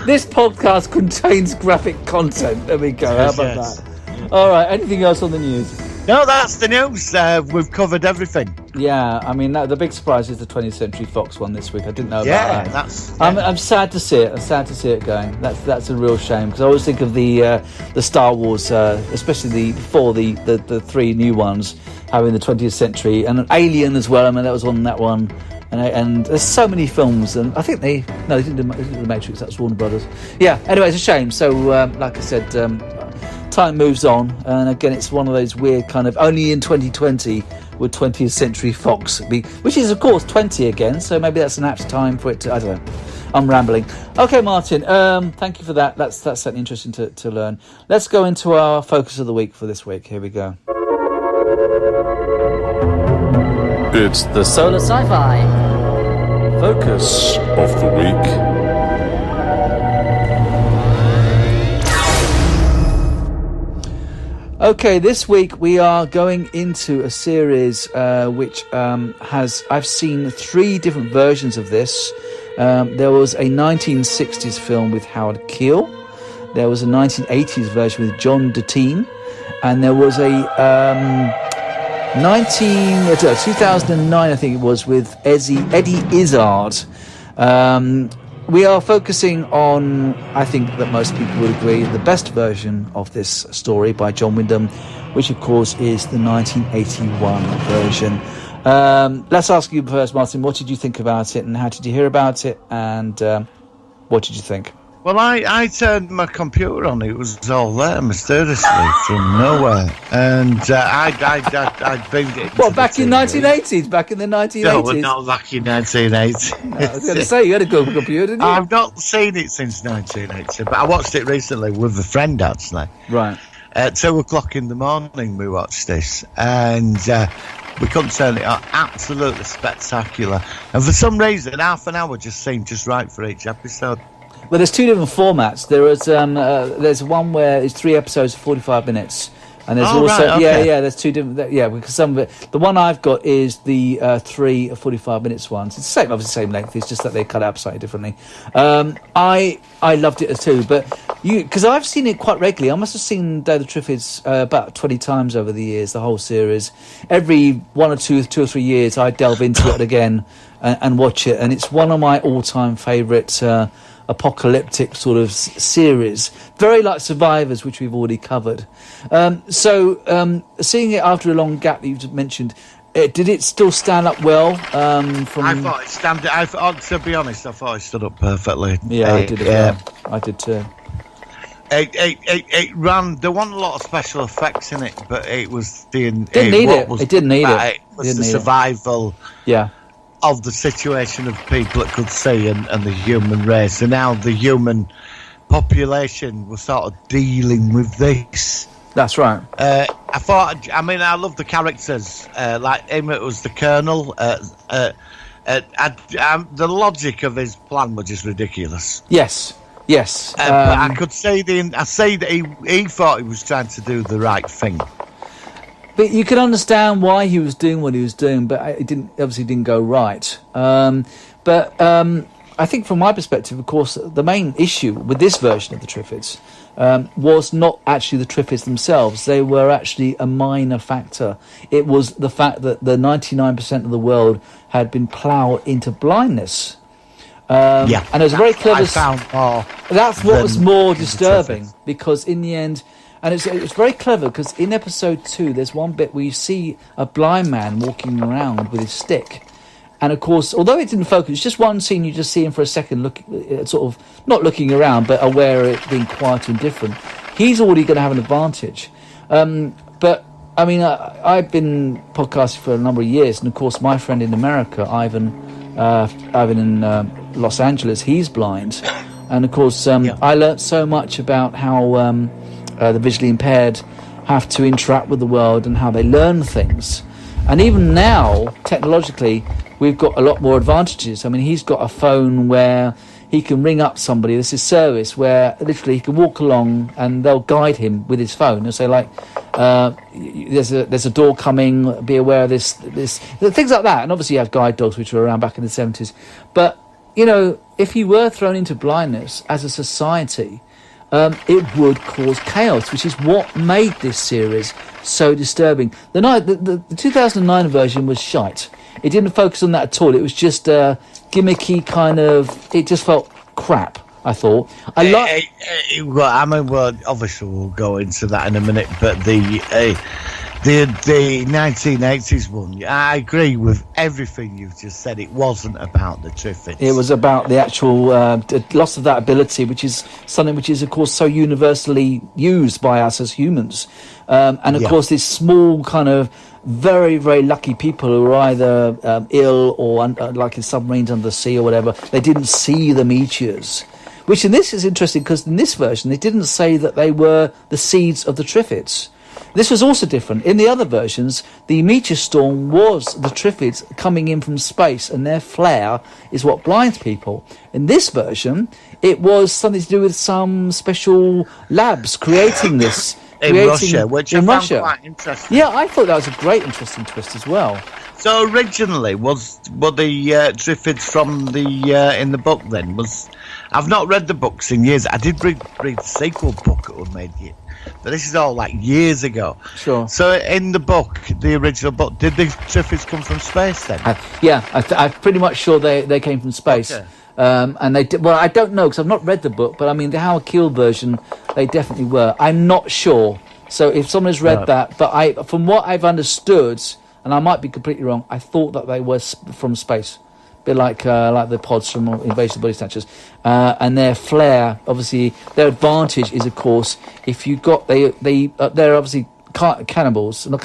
This podcast contains graphic content. There we go. How about that? All right. Anything else on the news? No, that's the news. We've covered everything. Yeah, I mean, the big surprise is the 20th Century Fox one this week. I didn't know about that. I'm sad to see it. I'm sad to see it going. That's a real shame because I always think of the Star Wars, especially the three new ones, having the 20th Century and an Alien as well. I mean, that was on that one. And there's so many films, and I think they didn't do The Matrix. That's Warner Brothers. Yeah. Anyway, it's a shame. So, like I said, time moves on, and again, it's one of those weird kind of only in 2020 would 20th Century Fox be, which is of course 20 again. So maybe that's an apt time for it to. I don't know. I'm rambling. Okay, Martin. Thank you for that. That's certainly interesting to learn. Let's go into our focus of the week for this week. Here we go. It's the Solar Sci-Fi Focus of the Week. Okay, this week we are going into a series which I've seen 3 different versions of this. There was a 1960s film with Howard Keel. There was a 1980s version with John Deteen, and there was a 2009, I think it was, with Eddie Izzard. We are focusing on, I think that most people would agree, the best version of this story by John Wyndham, which of course is the 1981 version. Let's ask you first, Martin, what did you think about it, and how did you hear about it, and what did you think? Well, I turned my computer on. It was all there mysteriously from nowhere, and I beamed it. What, back in 1980s? Back in the 1980s? No, not back in 1980. I was going to say, you had a good computer, didn't you? I've not seen it since 1980, but I watched it recently with a friend, actually. Right. At 2:00 in the morning, we watched this, and we couldn't turn it on. Absolutely spectacular. And for some reason, half an hour just seemed just right for each episode. Well, there's 2 different formats. There's one where it's 3 episodes of 45 minutes, And there's there's two different, because some of it, the one I've got is the 3 45 minutes ones. It's the same, obviously same length. It's just that they cut it up slightly differently. I loved it too, but because I've seen it quite regularly. I must have seen Day of the Triffids about 20 times over the years, the whole series. Every 1 or 2 or 3 years, I delve into it again and watch it, and it's one of my all-time favourite apocalyptic sort of series, very like Survivors, which we've already covered. So seeing it after a long gap that you've mentioned, did it still stand up well? I thought it to be honest, I thought it stood up perfectly. Yeah, I did. I did too. It ran. There wasn't a lot of special effects in it, but it was It didn't need it. It was the survival. Yeah. Of the situation of people at good sea and the human race, and now the human population was sort of dealing with this. That's right. I love the characters. Like him, it was the Colonel. The logic of his plan was just ridiculous. Yes. But I could say that he thought he was trying to do the right thing. But you can understand why he was doing what he was doing, but it obviously didn't go right. But I think from my perspective, of course, the main issue with this version of the Triffids was not actually the Triffids themselves. They were actually a minor factor. It was the fact that the 99% of the world had been ploughed into blindness. And it was very clever. That's what was more disturbing, because in the end... And it's very clever, because in episode 2, there's one bit where you see a blind man walking around with his stick. And of course, although it didn't focus, it's just one scene, you just see him for a second, sort of not looking around, but aware of it being quiet and different. He's already going to have an advantage. But, I mean, I've been podcasting for a number of years, and of course, my friend in America, Ivan in Los Angeles, he's blind. And of course, I learnt so much about how... the visually impaired have to interact with the world and how they learn things. And even now, technologically, we've got a lot more advantages. I mean, he's got a phone where he can ring up somebody. There's a service where literally he can walk along and they'll guide him with his phone and say, like, there's a door coming, be aware of this, things like that. And obviously you have guide dogs, which were around back in the 70s. But, if you were thrown into blindness as a society, it would cause chaos, which is what made this series so disturbing. The 2009 version was shite. It didn't focus on that at all. It was just a gimmicky kind of... It just felt crap, I thought. Obviously we'll go into that in a minute, but the 1980s one, I agree with everything you've just said. It wasn't about the Triffids. It was about the actual loss of that ability, which is something which is, of course, so universally used by us as humans. And, of course, these small kind of very, very lucky people who are either ill or like in submarines under the sea or whatever, they didn't see the meteors. Which in this is interesting, because in this version, they didn't say that they were the seeds of the Triffids. This was also different. In the other versions, the meteor storm was the Triffids coming in from space, and their flare is what blinds people. In this version, it was something to do with some special labs creating this. In Russia, which I found quite interesting. Yeah, I thought that was a great interesting twist as well. So originally, were the Triffids from in the book then? I've not read the books in years. I did read the sequel book that was made yet. But this is all like years ago. Sure. So in the book, the original book, did the Triffids come from space then? I'm pretty much sure they came from space. Okay. And they did, well, I don't know because I've not read the book, but I mean the Howard Keel version, they definitely were. I'm not sure. So if someone has read that, but from what I've understood, and I might be completely wrong, I thought that they were from space. Bit like the pods from Invasion of the Body Snatchers, and their flair. Obviously, their advantage is, of course, if you got they're obviously cannibals, not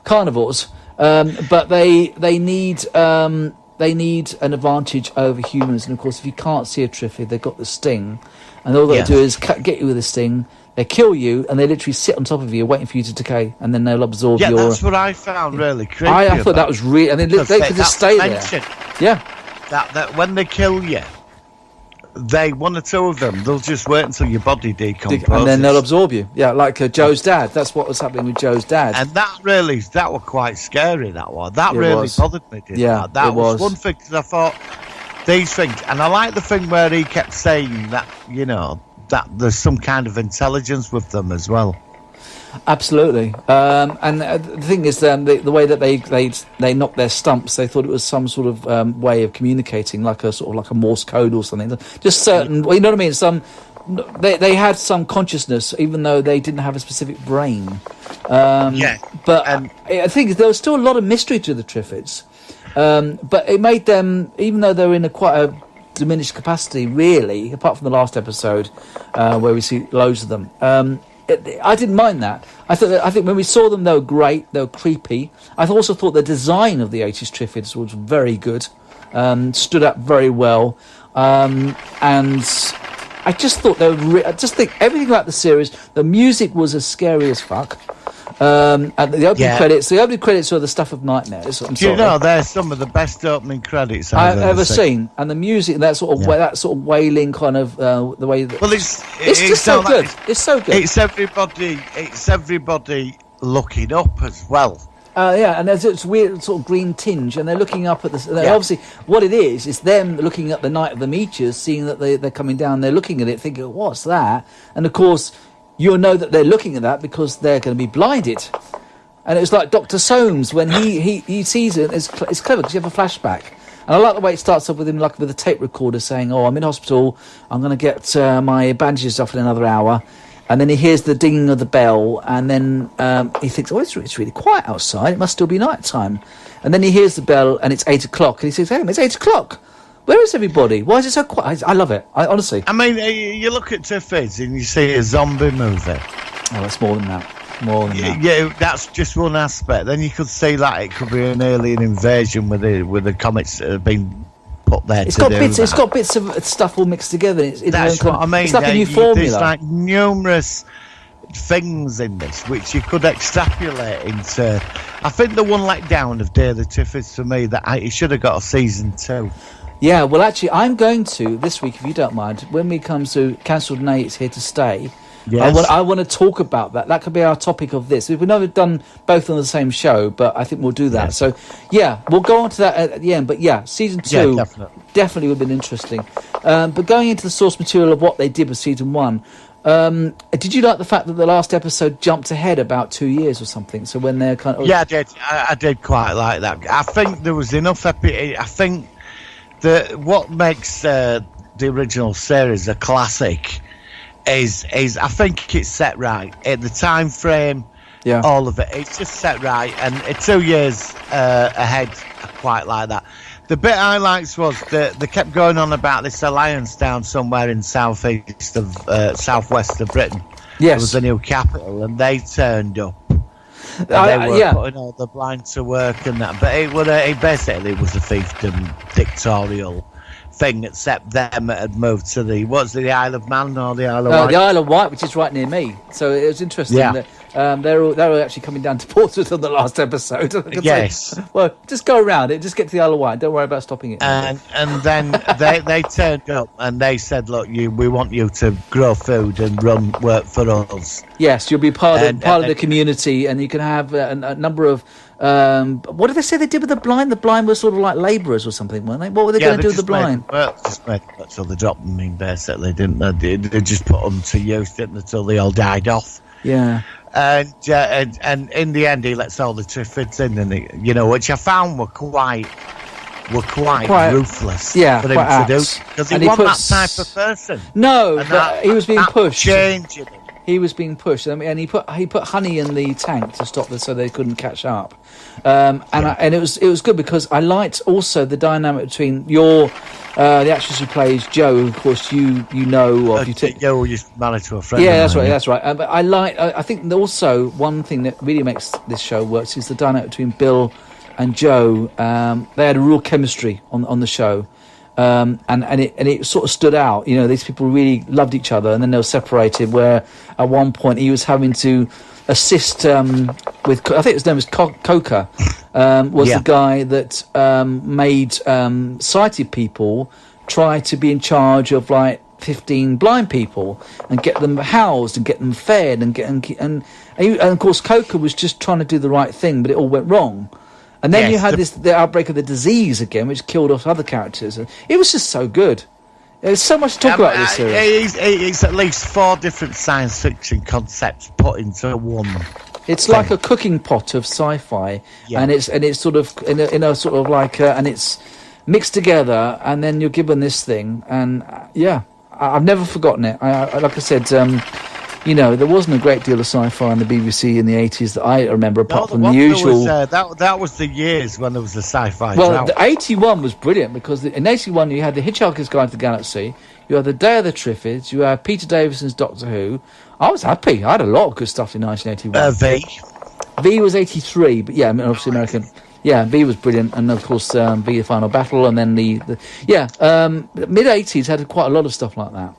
carnivores, but they need an advantage over humans. And of course, if you can't see a Triffid, they've got the sting, and all they do is get you with a sting. They kill you, and they literally sit on top of you, waiting for you to decay, and then they'll absorb your... Yeah, that's what I found really creepy. I thought that was really... I mean, they could just stay there. Yeah. That when they kill you, one or two of them, they'll just wait until your body decomposes. And then they'll absorb you. Yeah, like Joe's dad. That's what was happening with Joe's dad. And that was quite scary, that one. That really bothered me, didn't it? That was one thing, because I thought, these things, and I like the thing where he kept saying that, that there's some kind of intelligence with them as well. Absolutely. And the thing is, the way that they knocked their stumps, they thought it was some sort of way of communicating, like a Morse code or something. Just certain, well, you know what I mean? They had some consciousness, even though they didn't have a specific brain. But I think there was still a lot of mystery to the Triffids. But it made them, even though they were in quite a diminished capacity, really, apart from the last episode where we see loads of them. I didn't mind that. I think when we saw them, they were great. They were creepy. I also thought the design of the 80s Triffids was very good. Stood up very well. And I just thought I just think everything about the series. The music was as scary as fuck. And the opening credits are the stuff of nightmares. They're some of the best opening credits I've ever seen, and the music, that sort of wailing kind of the way. It's just so good. It's so good. It's everybody looking up as well. And there's this weird sort of green tinge, and they're looking up at this. Obviously, what it is them looking at the Night of the Meteors, seeing that they're coming down. They're looking at it, thinking, "What's that?" And of course, you'll know that they're looking at that because they're going to be blinded. And it was like Dr. Soames when he sees it. It's clever because you have a flashback. And I like the way it starts off with him like with a tape recorder saying, "Oh, I'm in hospital. I'm going to get my bandages off in another hour." And then he hears the dinging of the bell, and then he thinks, "Oh, it's really quiet outside. It must still be night time." And then he hears the bell, and it's 8 o'clock, and he says, "Hey, it's 8 o'clock. Where is everybody? Why is it so quiet?" I love it. Honestly. I mean, you look at Triffids and you see a zombie movie. Oh, it's more than that. More than that. Yeah, that's just one aspect. Then you could see that it could be an alien invasion with the comics that have been put there. It's got bits of stuff all mixed together. That's what I mean. It's like a new formula. There's like numerous things in this which you could extrapolate into. I think the one let down of Day of the Triffids for me that it should have got a season 2. Yeah, well, actually, I'm going to this week, if you don't mind, when we come to Cancelled Nate Here to Stay. Yes. I want to talk about that. That could be our topic of this. We've never done both on the same show, but I think we'll do that. Yes. So, we'll go on to that at the end. But season 2 definitely would have been interesting. But going into the source material of what they did with season 1, did you like the fact that the last episode jumped ahead about 2 years or something? So when they're kind of... Yeah, I did. I did quite like that. I think there was enough... I think what makes the original series a classic is I think it's set right at the time frame. Yeah, all of it's just set right, and 2 years ahead. I quite like that. The bit I liked was they kept going on about this alliance down somewhere in southwest of Britain. Yes, it was the new capital, and they turned up. And they were putting all the blind to work and that, but it basically was a fiefdom dictatorial thing, except them had moved to the Isle of Man or the Isle of Wight? The Isle of Wight, which is right near me. So it was interesting that they were actually coming down to Portsmouth on the last episode. Yes. Well, just go around it. Just get to the Isle of Wight. Don't worry about stopping it. And then they turned up and they said, "Look, we want you to grow food and run work for us." Yes, you'll be part of the community, and you can have a number of. What did they say they did with the blind? The blind were sort of like labourers or something, weren't they? What were they going to do with the blind? So they dropped them in, basically, didn't they? They just put them to use, didn't they, until they all died off. Yeah. And in the end, he lets all the Triffids in, and which I found were quite ruthless for him to do, because he wasn't that type of person. No, but he was being pushed. Changing him. He was being pushed, and he put honey in the tank to stop them so they couldn't catch up. And it was good because I liked also the dynamic between the actress who plays Jo, who of course you know of. Jo used to marry to a friend. Yeah, that's right. But I think also one thing that really makes this show work is the dynamic between Bill and Jo. They had a real chemistry on the show. And it sort of stood out. These people really loved each other, and then they were separated. Where at one point he was having to assist with, I think his name was Coca, was the guy that made sighted people try to be in charge of like 15 blind people and get them housed and get them fed and of course Coca was just trying to do the right thing, but it all went wrong. And then you had the outbreak of the disease again, which killed off other characters. It was just so good. There's so much to talk about this series. It's at least 4 different science fiction concepts put into one. It's like a cooking pot of sci-fi, and it's sort of in a sort of like and it's mixed together, and then you're given this thing, and I've never forgotten it. I like I said, there wasn't a great deal of sci-fi on the BBC in the 80s that I remember, apart from the usual. That was the years when there was the sci-fi. Well, the 81 was brilliant because in 81 you had the Hitchhiker's Guide to the Galaxy, you had the Day of the Triffids, you had Peter Davison's Doctor Who. I was happy. I had a lot of good stuff in 1981. V was 83, but obviously American. Yeah, V was brilliant, and of course V the Final Battle, and then the mid 80s had quite a lot of stuff like that,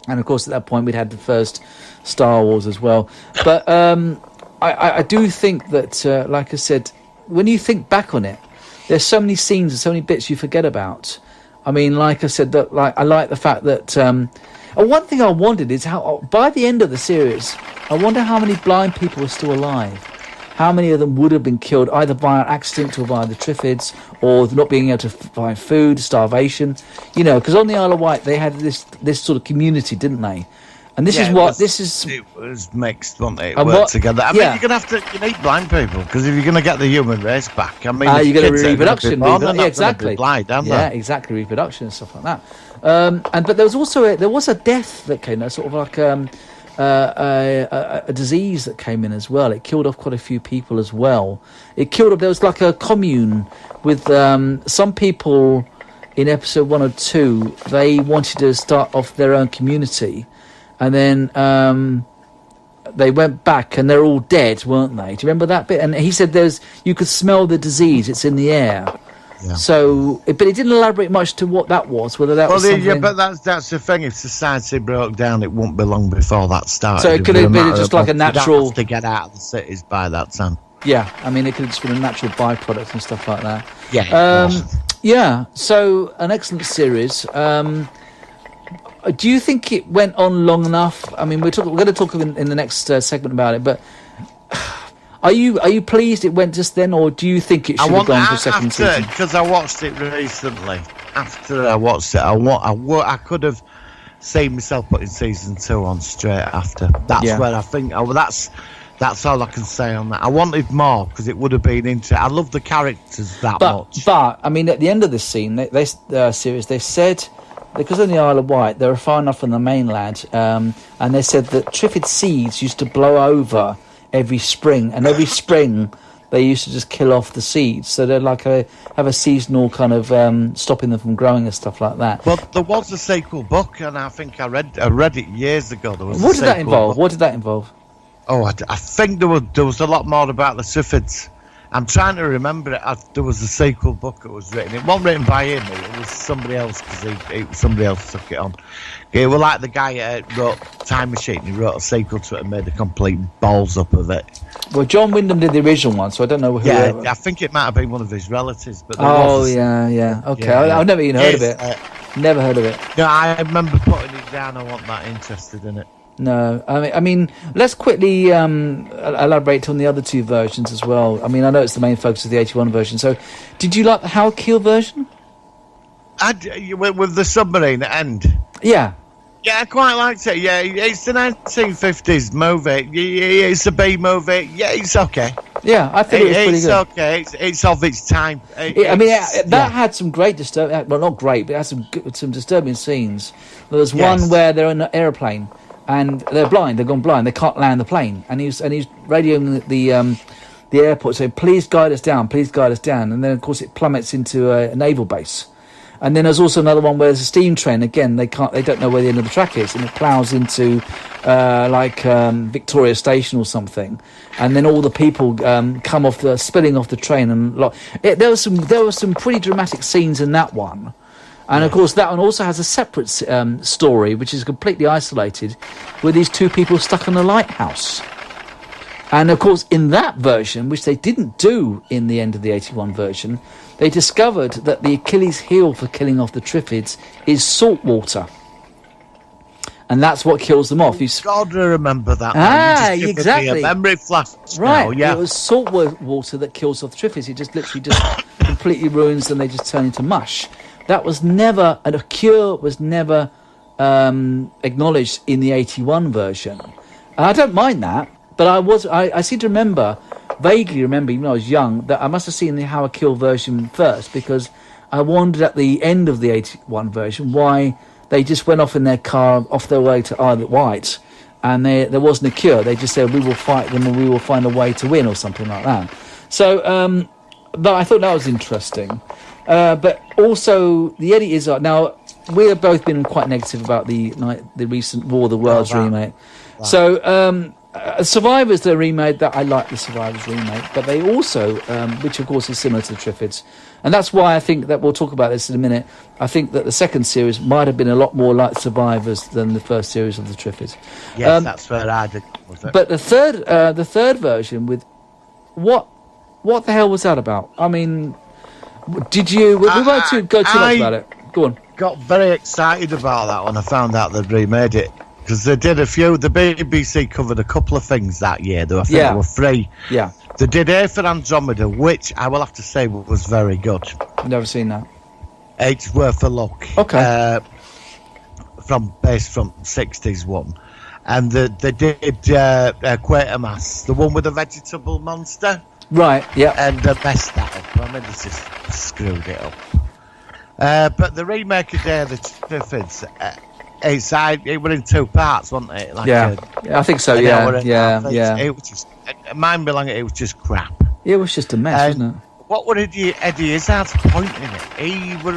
and of course at that point we'd had the first Star Wars as well. But I do think that, like I said, when you think back on it, there's so many scenes and so many bits you forget about. I mean, like I said, that I like the fact that. One thing I wondered is how, by the end of the series, I wonder how many blind people are still alive. How many of them would have been killed either via accident or via the Triffids, or not being able to find food, starvation. Because on the Isle of Wight they had this sort of community, didn't they? And this is what this is. It was mixed, wasn't it? It worked together. I mean, you're gonna have to need blind people because if you're gonna get the human race back, I mean, you're gonna reproduction. Exactly. Blind, exactly, reproduction and stuff like that. But there was a death that came. Sort of like a disease that came in as well. It killed off quite a few people as well. There was like a commune with some people in episode 1 or 2. They wanted to start off their own community. And then they went back, and they're all dead, weren't they? Do you remember that bit? And he said you could smell the disease; it's in the air. Yeah. So, but it didn't elaborate much to what that was. Whether that was something. Yeah, but that's the thing. If society broke down, it wouldn't be long before that started. So it could have been just like a natural. You'd have to get out of the cities by that time. Yeah, I mean, it could have just been a natural byproduct and stuff like that. Yeah. So an excellent series. Do you think it went on long enough? I mean, we're going to talk in the next segment about it, but are you pleased it went just then, or do you think it should have gone for second season? Because I watched it recently. After I watched it, I could have seen myself putting season 2 on straight after. That's where I think. That's all I can say on that. I wanted more because it would have been interesting. I love the characters much. But I mean, at the end of this scene, series, they said. Because on the Isle of Wight, they were far enough from the mainland, and they said that Triffid seeds used to blow over every spring, and every spring they used to just kill off the seeds. So they're like have a seasonal kind of stopping them from growing and stuff like that. Well, there was a sequel book, and I think I read it years ago. What did that involve? What did that involve? Oh, I think there was a lot more about the Triffids. I'm trying to remember it. There was a sequel book that was written. It wasn't written by him. It was somebody else because somebody else took it on. It was like the guy that wrote Time Machine. He wrote a sequel to it and made a complete balls up of it. Well, John Wyndham did the original one, so I don't know who. Yeah, I think it might have been one of his relatives. But yeah. Okay, I've never even heard of it. Never heard of it. No, I remember putting it down. I wasn't that interested in it. No, I mean, let's quickly elaborate on the other 2 versions as well. I mean, I know it's the main focus of the 81 version. So, did you like the Hal Keel version? With the submarine at end? Yeah. Yeah, I quite liked it. Yeah, it's the 1950s movie. It's a B movie. Yeah, it's okay. Yeah, I think it was pretty good. It's okay. It's of its time. That had some great disturbing. Well, not great, but it had some disturbing scenes. There was one where they're in an aeroplane. And they're blind. They've gone blind. They can't land the plane. And he's radioing the airport saying, "Please guide us down. Please guide us down." And then of course it plummets into a naval base. And then there's also another one where there's a steam train. Again, they don't know where the end of the track is, and it ploughs into Victoria Station or something. And then all the people come spilling off the train. And there were some pretty dramatic scenes in that one. And of course, that one also has a separate story, which is completely isolated, with these 2 people stuck in a lighthouse. And of course, in that version, which they didn't do in the end of the 81 version, they discovered that the Achilles heel for killing off the Triffids is salt water. And that's what kills them off. God, I remember that. Exactly. A memory flash. Right. Now, yeah. It was salt water that kills off the Triffids. It just literally just completely ruins them. They just turn into mush. That was never, and a cure was never acknowledged in the 81 version. And I don't mind that, but I seem to vaguely remember, even when I was young, that I must have seen the How I Kill version first, because I wondered at the end of the 81 version why they just went off in their car off their way to Isle of Wight, and there wasn't a cure. They just said, we will fight them and we will find a way to win, or something like that. So but I thought that was interesting. But also the Eddie Izzard. Now, we have both been quite negative about the recent War of the Worlds remake. Right. So Survivors, the remake, that I like the Survivors remake, but they also, which of course is similar to the Triffids, and that's why I think that we'll talk about this in a minute. I think that the second series might have been a lot more like Survivors than the first series of the Triffids. Yes, that's where I did. But the third version with what the hell was that about? I mean, did you? We won't go too much about it. Go on. Got very excited about that when I found out they'd remade it. Because they did a few, the BBC covered a couple of things that year. They were free. Yeah. They did A for Andromeda, which I will have to say was very good. I've never seen that. It's worth a look. Okay. Based from 60s one. And they did Quatermass, the one with the vegetable monster. Right, yeah. And they messed that up. I mean, they just screwed it up. But the remake of Day of the Triffids... it was in 2 parts, wasn't it? Like yeah, I think so. Yeah. It was just, mind me long, it was just crap. It was just a mess, wasn't it? What would Eddie Izzard's point in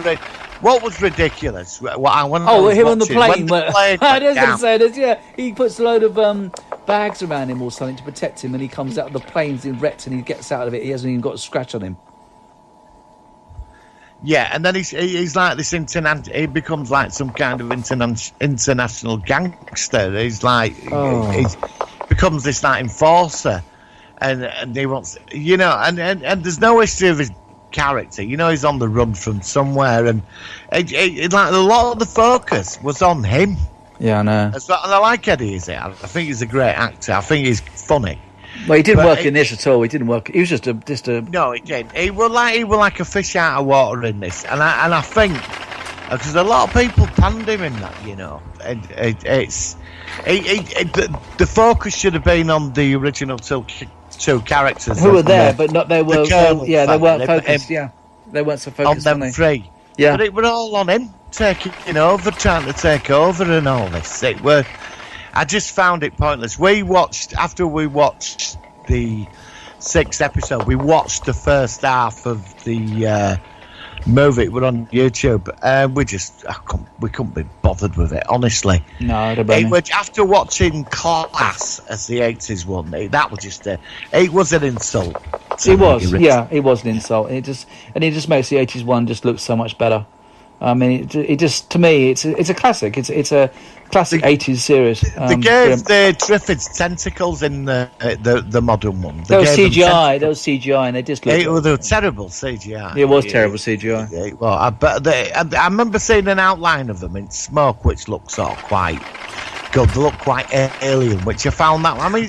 it? What was ridiculous? Him on the plane. I was going to say this. Yeah, he puts a load of bags around him or something to protect him, and he comes out of the plane's wrecked, and he gets out of it. He hasn't even got a scratch on him. Yeah, and then he's like this he becomes like some kind of international gangster. He's like he becomes this like enforcer, and he wants and there's no history of his character. He's on the run from somewhere, and like a lot of the focus was on him. Yeah, I know. And I like Eddie Izzard. I think he's a great actor. I think he's funny. Well, he didn't work in this at all. He didn't work. He was just a. No, he didn't. He was like a fish out of water in this, and I think because a lot of people panned him in that, the focus should have been on the original two characters who were there, but not they were. They weren't focused. They weren't so focused on them three. Yeah, but it was all on him trying to take over and all this. I just found it pointless. After we watched the 6th episode, we watched the first half of the movie. It was on YouTube. We couldn't be bothered with it, honestly. No, I don't blame you. After watching Class as the 80s one, that was just it was an insult. It was, it was an insult. It just makes the 80s one just look so much better. I mean, it just, to me, it's a classic. It's a classic 80s series. They gave the Triffids tentacles in the modern one. That was CGI, and they just looked... It was terrible CGI. It was terrible CGI. Well, I remember seeing an outline of them in smoke, which looked sort of quite good. They look quite alien, which I found that... I mean,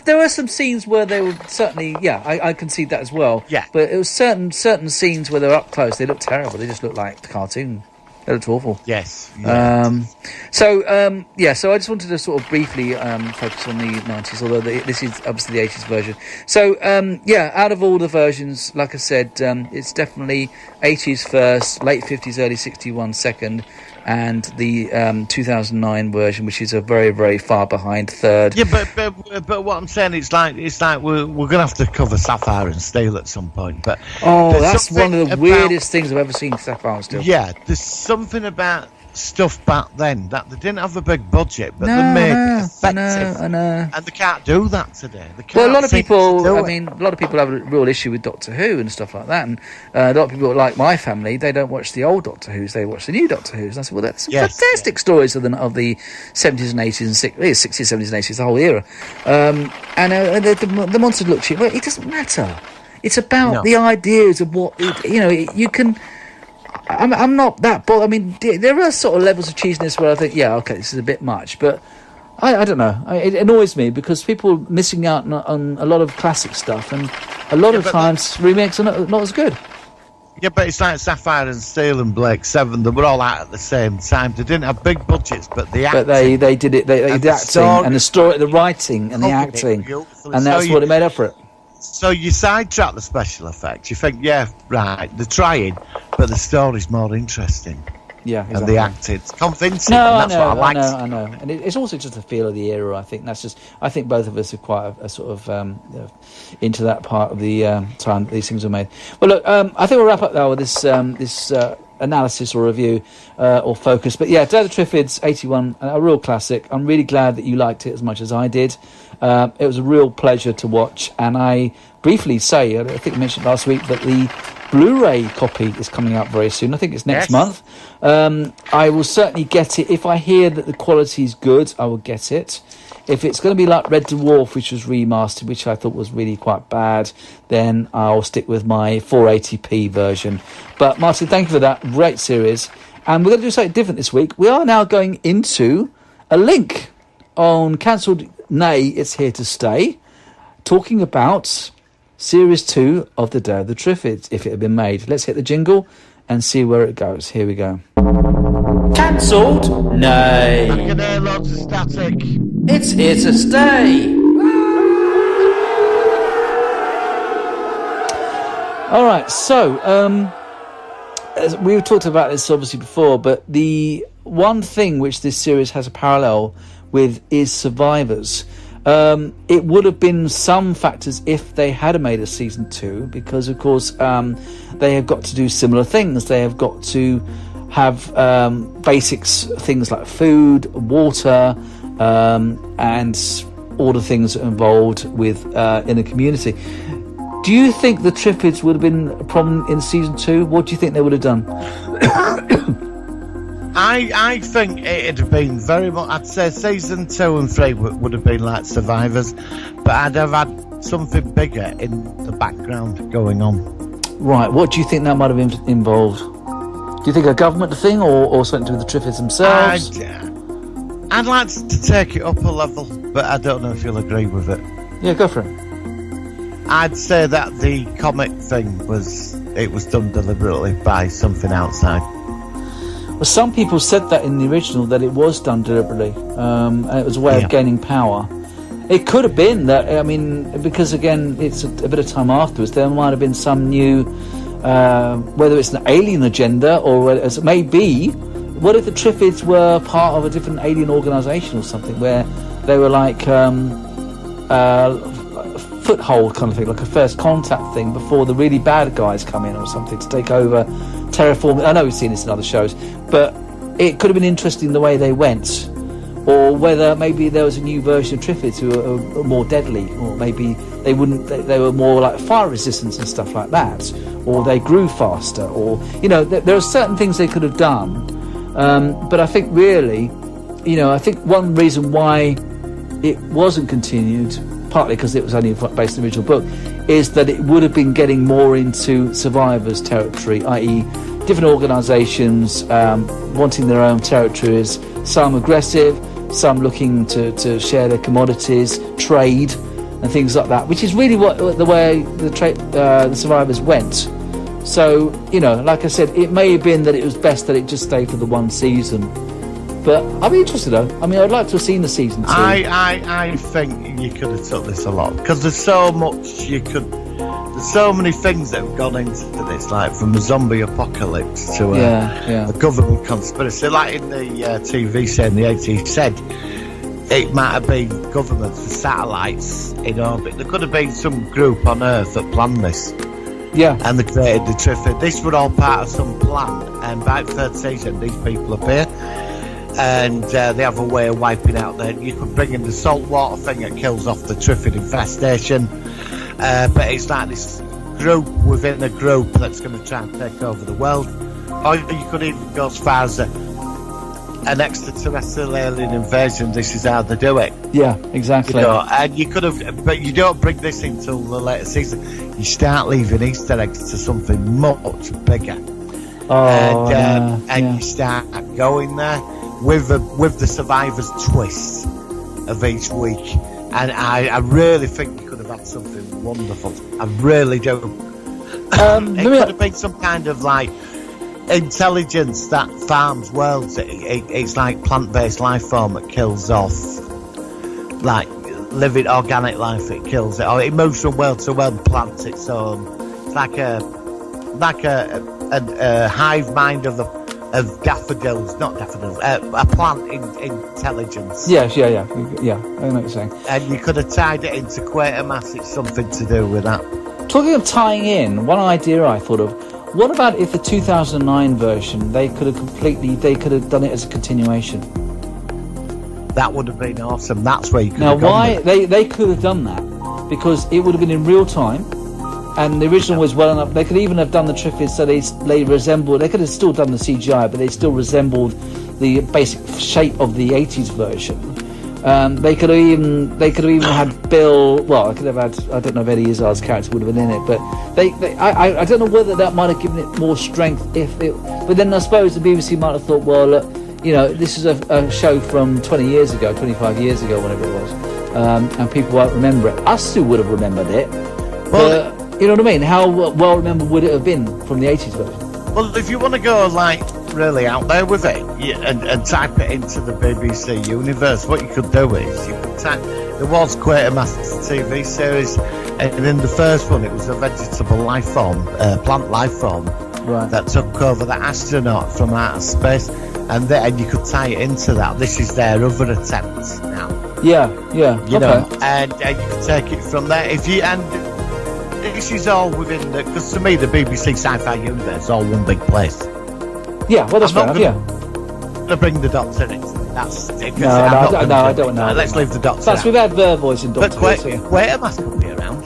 there were some scenes where they were certainly... Yeah, I concede that as well. Yeah. But it was certain scenes where they were up close. They looked terrible. They just looked like the cartoon. They looked awful. Yes. So I just wanted to sort of briefly focus on the 90s, although this is obviously the 80s version. So, out of all the versions, like I said, it's definitely 80s first, late 50s, early 61 second, and the 2009 version, which is a very, very far behind third. Yeah, but what I'm saying, it's like we're going to have to cover Sapphire and Steel at some point. But that's one of the weirdest things I've ever seen, Sapphire and Steel. Yeah, there's something about stuff back then that they didn't have a big budget, but they made it effective. I know. And they can't do that today. They can't Well, a lot of people. do I it. mean, a lot of people have a real issue with Doctor Who and stuff like that. And a lot of people, like my family, they don't watch the old Doctor Who's. They watch the new Doctor Who's. And I said, well, that's fantastic stories of the 70s and 80s and 60s, 70s and 80s, the whole era. The monster looked cheap. Well, it doesn't matter. It's about the ideas of what you can. I'm not that bothered. I mean, there are sort of levels of cheesiness where I think, yeah, okay, this is a bit much, but I don't know. It annoys me because people are missing out on a lot of classic stuff, and a lot of times remakes are not as good. Yeah, but it's like Sapphire and Steel and Blake 7. They were all out at the same time. They didn't have big budgets, but the acting. But they did it. They did the acting and the story, the writing and the acting, and that's what it made up for it. So you sidetrack the special effects. You think, yeah, right, they're trying, but the story's more interesting. Yeah, exactly. And the acting's convincing. No, and that's what I like. I know. And it's also just a feel of the era, I think. I think both of us are quite a sort of into that part of the time that these things were made. Well, look, I think we'll wrap up now with this analysis or review or focus. But yeah, Day of the Triffids, 81, a real classic. I'm really glad that you liked it as much as I did. It was a real pleasure to watch. And I briefly say, I think I mentioned last week, that the Blu-ray copy is coming out very soon. I think it's next month. I will certainly get it. If I hear that the quality is good, I will get it. If it's going to be like Red Dwarf, which was remastered, which I thought was really quite bad, then I'll stick with my 480p version. But Martin, thank you for that. Great series. And we're going to do something different this week. We are now going into a link on Cancelled Nay, It's Here to Stay, talking about Series 2 of The Day of the Triffids, if it had been made. Let's hit the jingle and see where it goes. Here we go. Cancelled? Nay. I can hear lots of static. It's here to stay. All right, so we've talked about this obviously before, but the one thing which this series has a parallel with is Survivors. It would have been some factors if they had made a season 2, because of course they have got to do similar things. They have got to have basics, things like food, water, and all the things that are involved with in a community. Do you think the Triffids would have been a problem in season 2? What do you think they would have done? I think it'd have been very much. I'd say season 2 and 3 would have been like Survivors, but I'd have had something bigger in the background going on. Right. What do you think that might have involved? Do you think a government thing or something to do with the Triffids themselves? I'd like to take it up a level, but I don't know if you'll agree with it. Yeah, go for it. I'd say that the comic thing was done deliberately by something outside. Well, some people said that in the original, that it was done deliberately, and it was a way of gaining power. It could have been that, I mean, because again, it's a bit of time afterwards, there might have been some new, whether it's an alien agenda or as it may be, what if the Triffids were part of a different alien organisation or something, where they were like foothold kind of thing, like a first contact thing before the really bad guys come in or something to take over, terraform. I know we've seen this in other shows, but it could have been interesting the way they went, or whether maybe there was a new version of Triffids who are more deadly, or maybe they were more like fire resistance and stuff like that, or they grew faster, or there are certain things they could have done, but I think really, I think one reason why it wasn't continued, partly because it was only based on the original book, is that it would have been getting more into Survivors territory, i.e. different organisations wanting their own territories, some aggressive, some looking to share their commodities, trade and things like that, which is really what the way the Survivors went. So, like I said, it may have been that it was best that it just stayed for the one season. But I'd be interested though. I mean, I'd like to have seen the season 2. I think you could have took this a lot, because there's so much there's so many things that have gone into this, like from a zombie apocalypse to a government conspiracy. Like in the TV show in the 80s said, it might have been governments for satellites in orbit. There could have been some group on Earth that planned this. Yeah. And they created the Triffid. This was all part of some plan. And by the third season, these people appear. And they have a way of wiping out there. You could bring in the saltwater thing that kills off the Triffid infestation. But it's like this group within a group that's going to try and take over the world. Or you could even go as far as an extraterrestrial alien invasion. This is how they do it. Yeah, exactly. You know, and you could have, but you don't bring this until the later season. You start leaving Easter eggs to something much bigger. And you start going there with the survivors twist of each week. And I really think you could have had something wonderful. I really do. It could have been some kind of like intelligence that farms worlds. It's like plant-based life form that kills off like living organic life. It kills it, or it moves from world to world and plants its own. It's like a hive mind of daffodils, not daffodils, a plant intelligence. Yes, yeah. I know what you're saying. And you could have tied it into Quatermass. It's something to do with that. Talking of tying in, one idea I thought of. What about if the 2009 version they could have done it as a continuation? That would have been awesome. That's where you could now have gone why with. they could have done that, because it would have been in real time, and the original was well enough. They could even have done the Triffids so they resembled. They could have still done the CGI, but they still resembled the basic shape of the 80s version. They could have even had Bill. Well, I could have had. I don't know if Eddie Izzard's character would have been in it, but I don't know whether that might have given it more strength. But then I suppose the BBC might have thought, well, look, you know, this is a show from 20 years ago, 25 years ago, whatever it was, and people won't remember it. Us two would have remembered it. Well, you know what I mean? How well remembered would it have been from the 80s version? Well, if you want to go like really out there with it and type it into the BBC universe, what you could do is you could type. There was Quatermass TV series, and in the first one it was a vegetable life form, plant life form, right, that took over the astronaut from outer space, and you could tie it into that. This is their other attempt now. Yeah. You know, and you could take it from there. This is all within because to me the BBC Sci-Fi universe is all one big place. Yeah, well, that's fair enough. Yeah. To bring the Doctor in. That's no, I don't know. Let's leave the Doctor. Plus, we've had Vervoice in Doctor Who. But Quatermass could be around.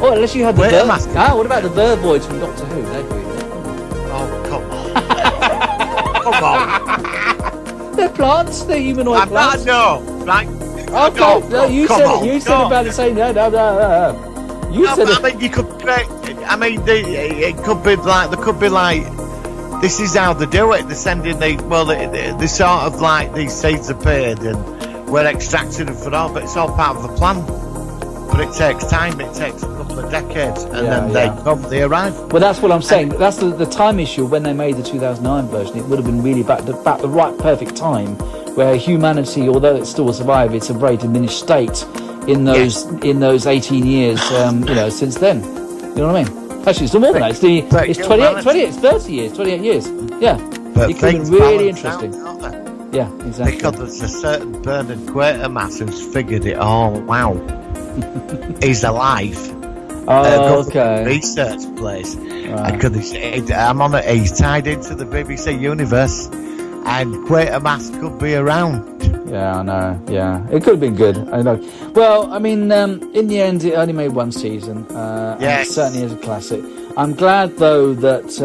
Oh, unless you had the Quatermass. what about the Vervoids from Doctor Who? They'd be in there. Oh, come on. They're plants. They're humanoid plants. No, right? Okay, no, you said it. You said about the same. No. You said it. I mean, you could create. I mean, it could be like there could be like. This is how they do it. They're sending they sort of like these seeds appeared and we're extracting them for all, but it's all part of the plan. But it takes time. It takes a couple of decades, and then they arrive. Well, that's what I'm saying. That's the time issue. When they made the 2009 version, it would have been really about the right perfect time, where humanity, although it's still alive, it's a very diminished state in those 18 years, since then. You know what I mean? Actually, it's more than that. It's 30 years. Yeah. But it could have been really interesting. Yeah, exactly. Because there's a certain Bernard Quatermass who's figured it all out. He's alive. Oh, okay. Research place. Right. He's tied into the BBC universe, and Quatermass could be around. Yeah, I know. Yeah, it could have been good. I know. Well, I mean, in the end, it only made one season. And it certainly is a classic. I'm glad, though, that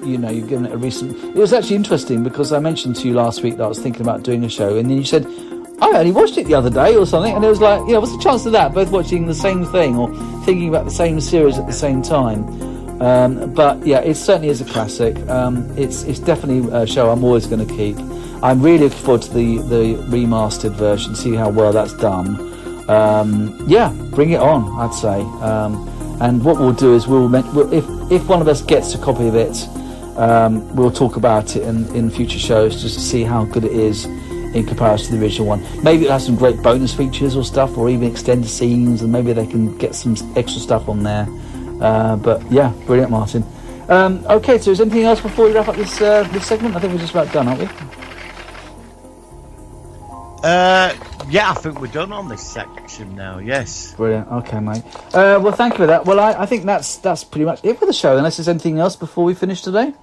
you've given it a recent. It was actually interesting because I mentioned to you last week that I was thinking about doing a show, and then you said, I only watched it the other day or something, and it was like, what's the chance of that? Both watching the same thing or thinking about the same series at the same time. But yeah, it certainly is a classic. It's definitely a show I'm always going to keep. I'm really looking forward to the remastered version, see how well that's done. Bring it on, I'd say. And what we'll do is if one of us gets a copy of it, we'll talk about it in future shows just to see how good it is in comparison to the original one. Maybe it'll have some great bonus features or stuff, or even extended scenes, and maybe they can get some extra stuff on there. But yeah, brilliant, Martin. Okay, so is there anything else before we wrap up this segment? I think we're just about done, aren't we? Yeah, I think we're done on this section now. Yes. Brilliant. Okay, mate. Well, thank you for that. Well, I think that's pretty much it for the show. Unless there's anything else before we finish today.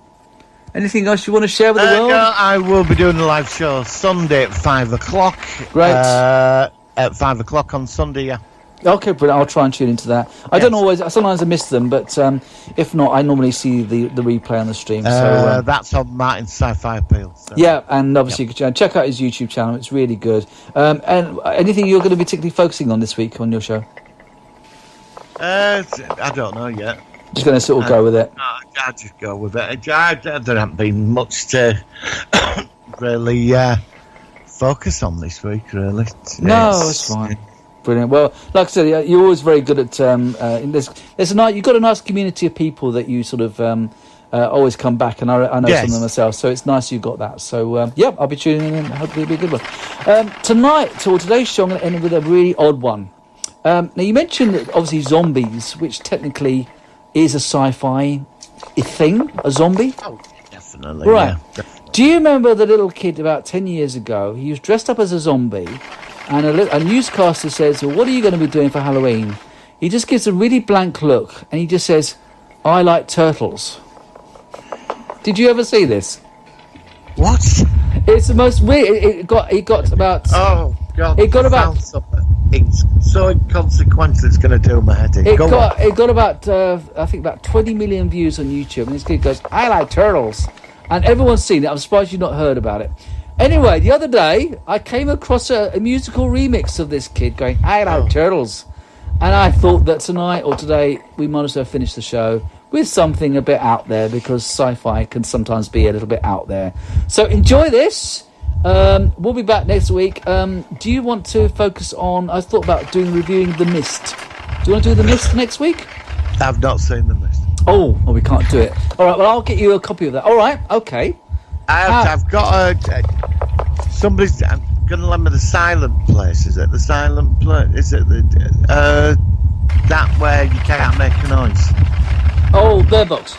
Anything else you want to share with the world? No, I will be doing a live show Sunday at 5:00. Great. At 5:00 on Sunday. Yeah. Okay, brilliant. I'll try and tune into that. I don't always. Sometimes I miss them, but if not, I normally see the replay on the stream. So that's on Martin's Sci-Fi Appeal. So. Yeah, and obviously you can check out his YouTube channel. It's really good. And anything you're going to be particularly focusing on this week on your show? I don't know yet. Just going to sort of go with it. I just go with it. There hasn't been much to really focus on this week, really. No, it's fine. Brilliant. Well, like I said, you're always very good at. There's you've got a nice community of people that you sort of always come back, and I know some of them myself. So it's nice you've got that. So I'll be tuning in, and hopefully it'll be a good one. Today's show, I'm going to end with a really odd one. Now you mentioned that obviously zombies, which technically is a sci-fi thing, a zombie. Oh, definitely. Right. Yeah, definitely. Do you remember the little kid about 10 years ago? He was dressed up as a zombie. And a newscaster says, well, what are you going to be doing for Halloween? He just gives a really blank look, and he just says, I like turtles. Did you ever see this? What? It's the most weird. It got about... Oh, God. It got about... It's so inconsequential, it's going to do my head in. It got about, I think, about 20 million views on YouTube, and this kid goes, I like turtles. And everyone's seen it. I'm surprised you've not heard about it. Anyway, the other day, I came across a musical remix of this kid going, I like turtles. And I thought that tonight or today, we might as well finish the show with something a bit out there, because sci-fi can sometimes be a little bit out there. So enjoy this. We'll be back next week. Do you want to focus on... I thought about reviewing The Mist. Do you want to do The Mist next week? I've not seen The Mist. Oh, well, we can't do it. All right, well, I'll get you a copy of that. All right, okay. I've got somebody's going to lend me The Silent Place. Is it The Silent Place? Is it that where you can't make a noise? Oh, Bird Box.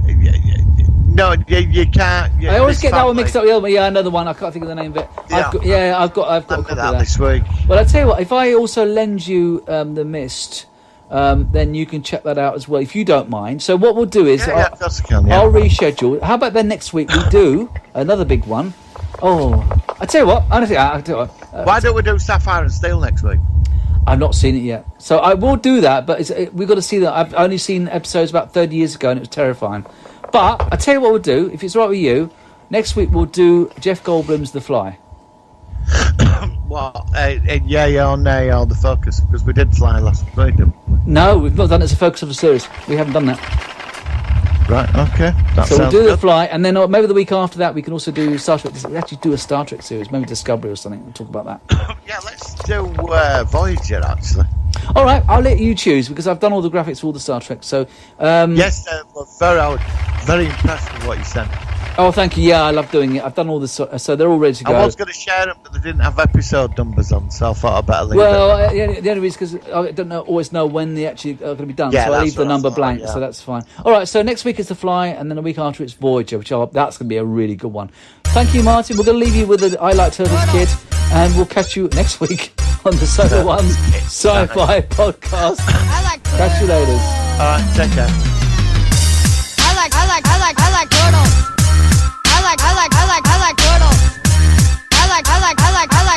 No, you can't. I always get that one mixed up with the other one. Yeah, another one. I can't think of the name of it. I've got a copy of that this week. Well, I tell you what. If I also lend you The Mist, then you can check that out as well, if you don't mind. So what we'll do is I'll reschedule. How about then next week we do another big one? Oh, I tell you what. Honestly, why don't we do Sapphire and Steel next week? I've not seen it yet, so I will do that. But we've got to see that. I've only seen episodes about 30 years ago, and it was terrifying. But I tell you what we'll do. If it's right with you, next week we'll do Jeff Goldblum's The Fly. What? Yay or nay or The Focus? Because we did Fly last week, didn't we? No, we've not done it as a focus of a series. We haven't done that. Right, okay. So we'll do The Fly, and then maybe the week after that we can also do Star Trek. We actually do a Star Trek series, maybe Discovery or something. We'll talk about that. Yeah, let's do Voyager, actually. All right, I'll let you choose, because I've done all the graphics for all the Star Trek. So yes, very impressed with what you sent. Oh, thank you. Yeah, I love doing it. I've done all this, so they're all ready to go. I was going to share them, but they didn't have episode numbers on, so I thought I'd better leave the only reason is because I don't always know when they actually are going to be done, so I leave the number blank, so that's fine. All right, so next week is The Fly, and then a week after it's Voyager, that's going to be a really good one. Thank you, Martin. We're going to leave you with the I Like Turtles kid, and we'll catch you next week on the Solar One Sci-Fi Podcast. Catch you later. All right, take care. I like turtles. I like turtles. I like turtles. Turtles. I like turtles. I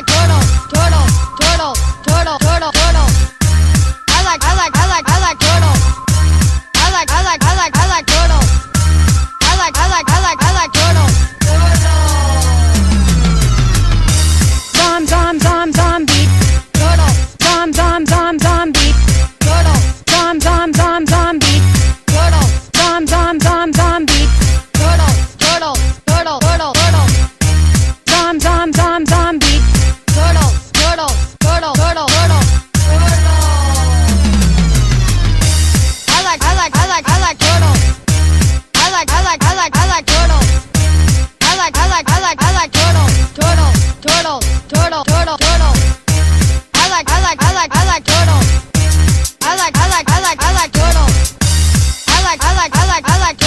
like turtles. I like turtles. I like turtles. Zombie. Turtles. Zombie. Turtles. Zombie. Turtles. Zombie. Turtles. Zombie. Turtles. I like turtles. I like turtles. I like turtles. Turtles. I like turtles. I like turtles. I like turtles.